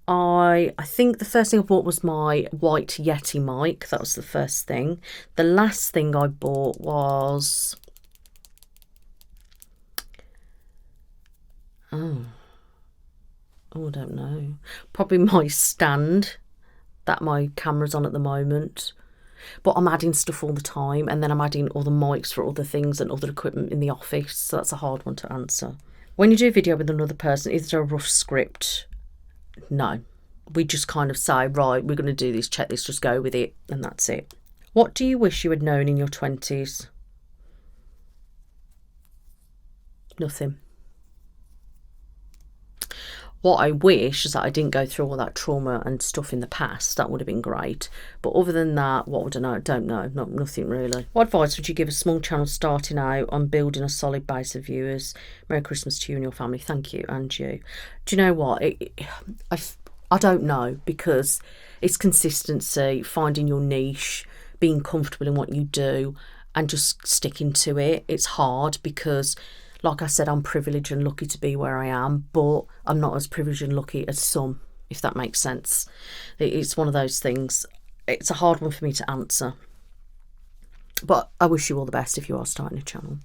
I think the first thing I bought was my white Yeti mic. That was the first thing. The last thing I bought was... Oh, I don't know. Probably my stand that my camera's on at the moment. But I'm adding stuff all the time, and then I'm adding all the mics for other things and other equipment in the office, so that's a hard one to answer. When you do a video with another person, is there a rough script? No. We just kind of say, right, we're going to do this, check this, just go with it, and that's it. What do you wish you had known in your 20s? Nothing. What I wish is that I didn't go through all that trauma and stuff in the past. That would have been great. But other than that, what would I know? I don't know. Nothing really. What advice would you give a small channel starting out on building a solid base of viewers? Merry Christmas to you and your family. Thank you, and you. Do you know what? I don't know, because it's consistency, finding your niche, being comfortable in what you do, and just sticking to it. It's hard because, like I said, I'm privileged and lucky to be where I am, but I'm not as privileged and lucky as some, if that makes sense. It's one of those things. It's a hard one for me to answer. But I wish you all the best if you are starting a channel.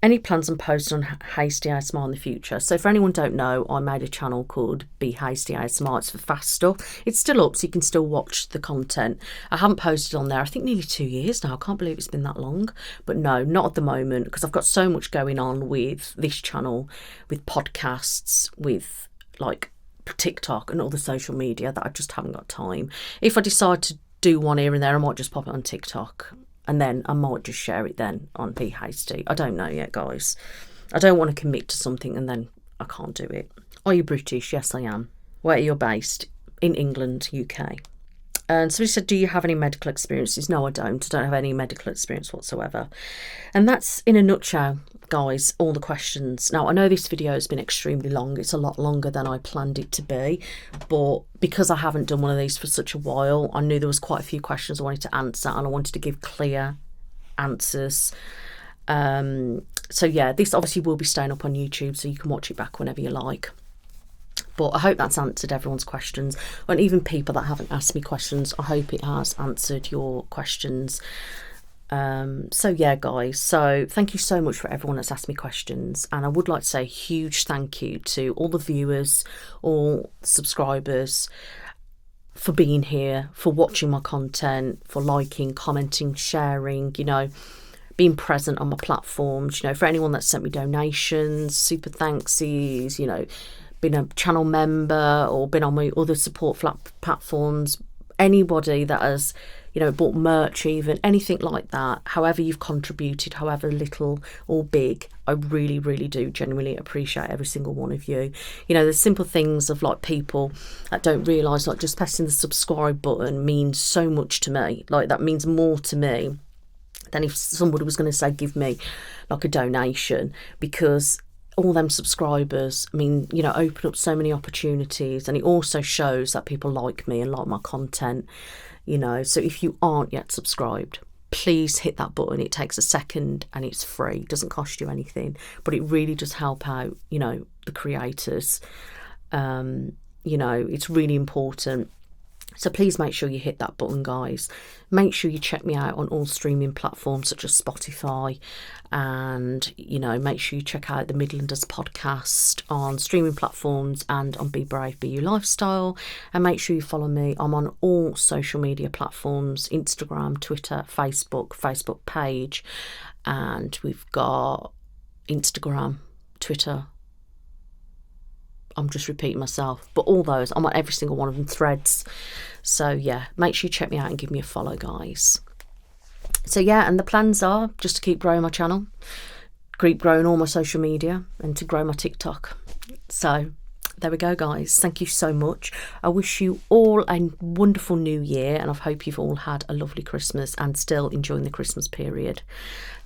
Any plans and posts on Hasty ASMR in the future? So for anyone who don't know, I made a channel called Be Hasty ASMR. It's for fast stuff. It's still up, so you can still watch the content. I haven't posted on there, I think nearly 2 years now. I can't believe it's been that long. But no, not at the moment, because I've got so much going on with this channel, with podcasts, with like TikTok and other social media that I just haven't got time. If I decide to do one here and there, I might just pop it on TikTok. And then I might just share it then on Be Hasty. I don't know yet, guys. I don't want to commit to something and then I can't do it. Are you British? Yes, I am. Where are you based? In England, UK. And somebody said, do you have any medical experiences? No, I don't. I don't have any medical experience whatsoever. And that's, in a nutshell, guys, all the questions. Now, I know this video has been extremely long. It's a lot longer than I planned it to be. But because I haven't done one of these for such a while, I knew there was quite a few questions I wanted to answer, and I wanted to give clear answers. So yeah, this obviously will be staying up on YouTube, so you can watch it back whenever you like. But I hope that's answered everyone's questions, and even people that haven't asked me questions, I hope it has answered your questions. So yeah, guys, so thank you so much for everyone that's asked me questions, and I would like to say a huge thank you to all the viewers, all subscribers, for being here, for watching my content, for liking, commenting, sharing, you know, being present on my platforms, you know, for anyone that sent me donations, super thanksies, you know, been a channel member or been on my other support platforms, anybody that has, you know, bought merch, even anything like that, however you've contributed, however little or big, I really, really do genuinely appreciate every single one of you. You know, the simple things of like people that don't realise, like just pressing the subscribe button means so much to me. Like that means more to me than if somebody was going to say, give me like a donation, because all them subscribers, I mean, you know, open up so many opportunities, and it also shows that people like me and like my content, you know. So if you aren't yet subscribed, please hit that button. It takes a second and it's free. It doesn't cost you anything, but it really does help out, you know, the creators. You know, it's really important. So please make sure you hit that button, guys. Make sure you check me out on all streaming platforms such as Spotify, and, you know, make sure you check out the Midlanders podcast on streaming platforms and on Be Brave Be You Lifestyle. And make sure you follow me. I'm on all social media platforms: Instagram, Twitter, Facebook page, and we've got Instagram, Twitter. I'm just repeating myself, but all those, I'm on every single one of them, Threads. So yeah, make sure you check me out and give me a follow, guys. So yeah, and the plans are just to keep growing my channel, keep growing all my social media, and to grow my TikTok. So there we go, guys. Thank you so much. I wish you all a wonderful new year, and I hope you've all had a lovely Christmas and still enjoying the Christmas period.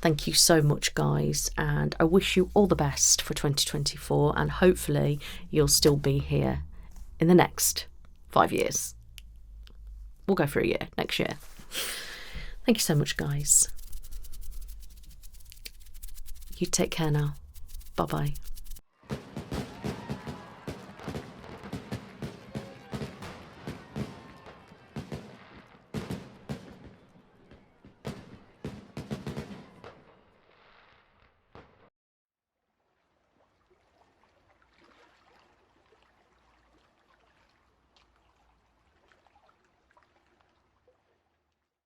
Thank you so much, guys, and I wish you all the best for 2024, and hopefully you'll still be here in the next 5 years. We'll go for a year next year. Thank you so much, guys. You take care now. Bye-bye.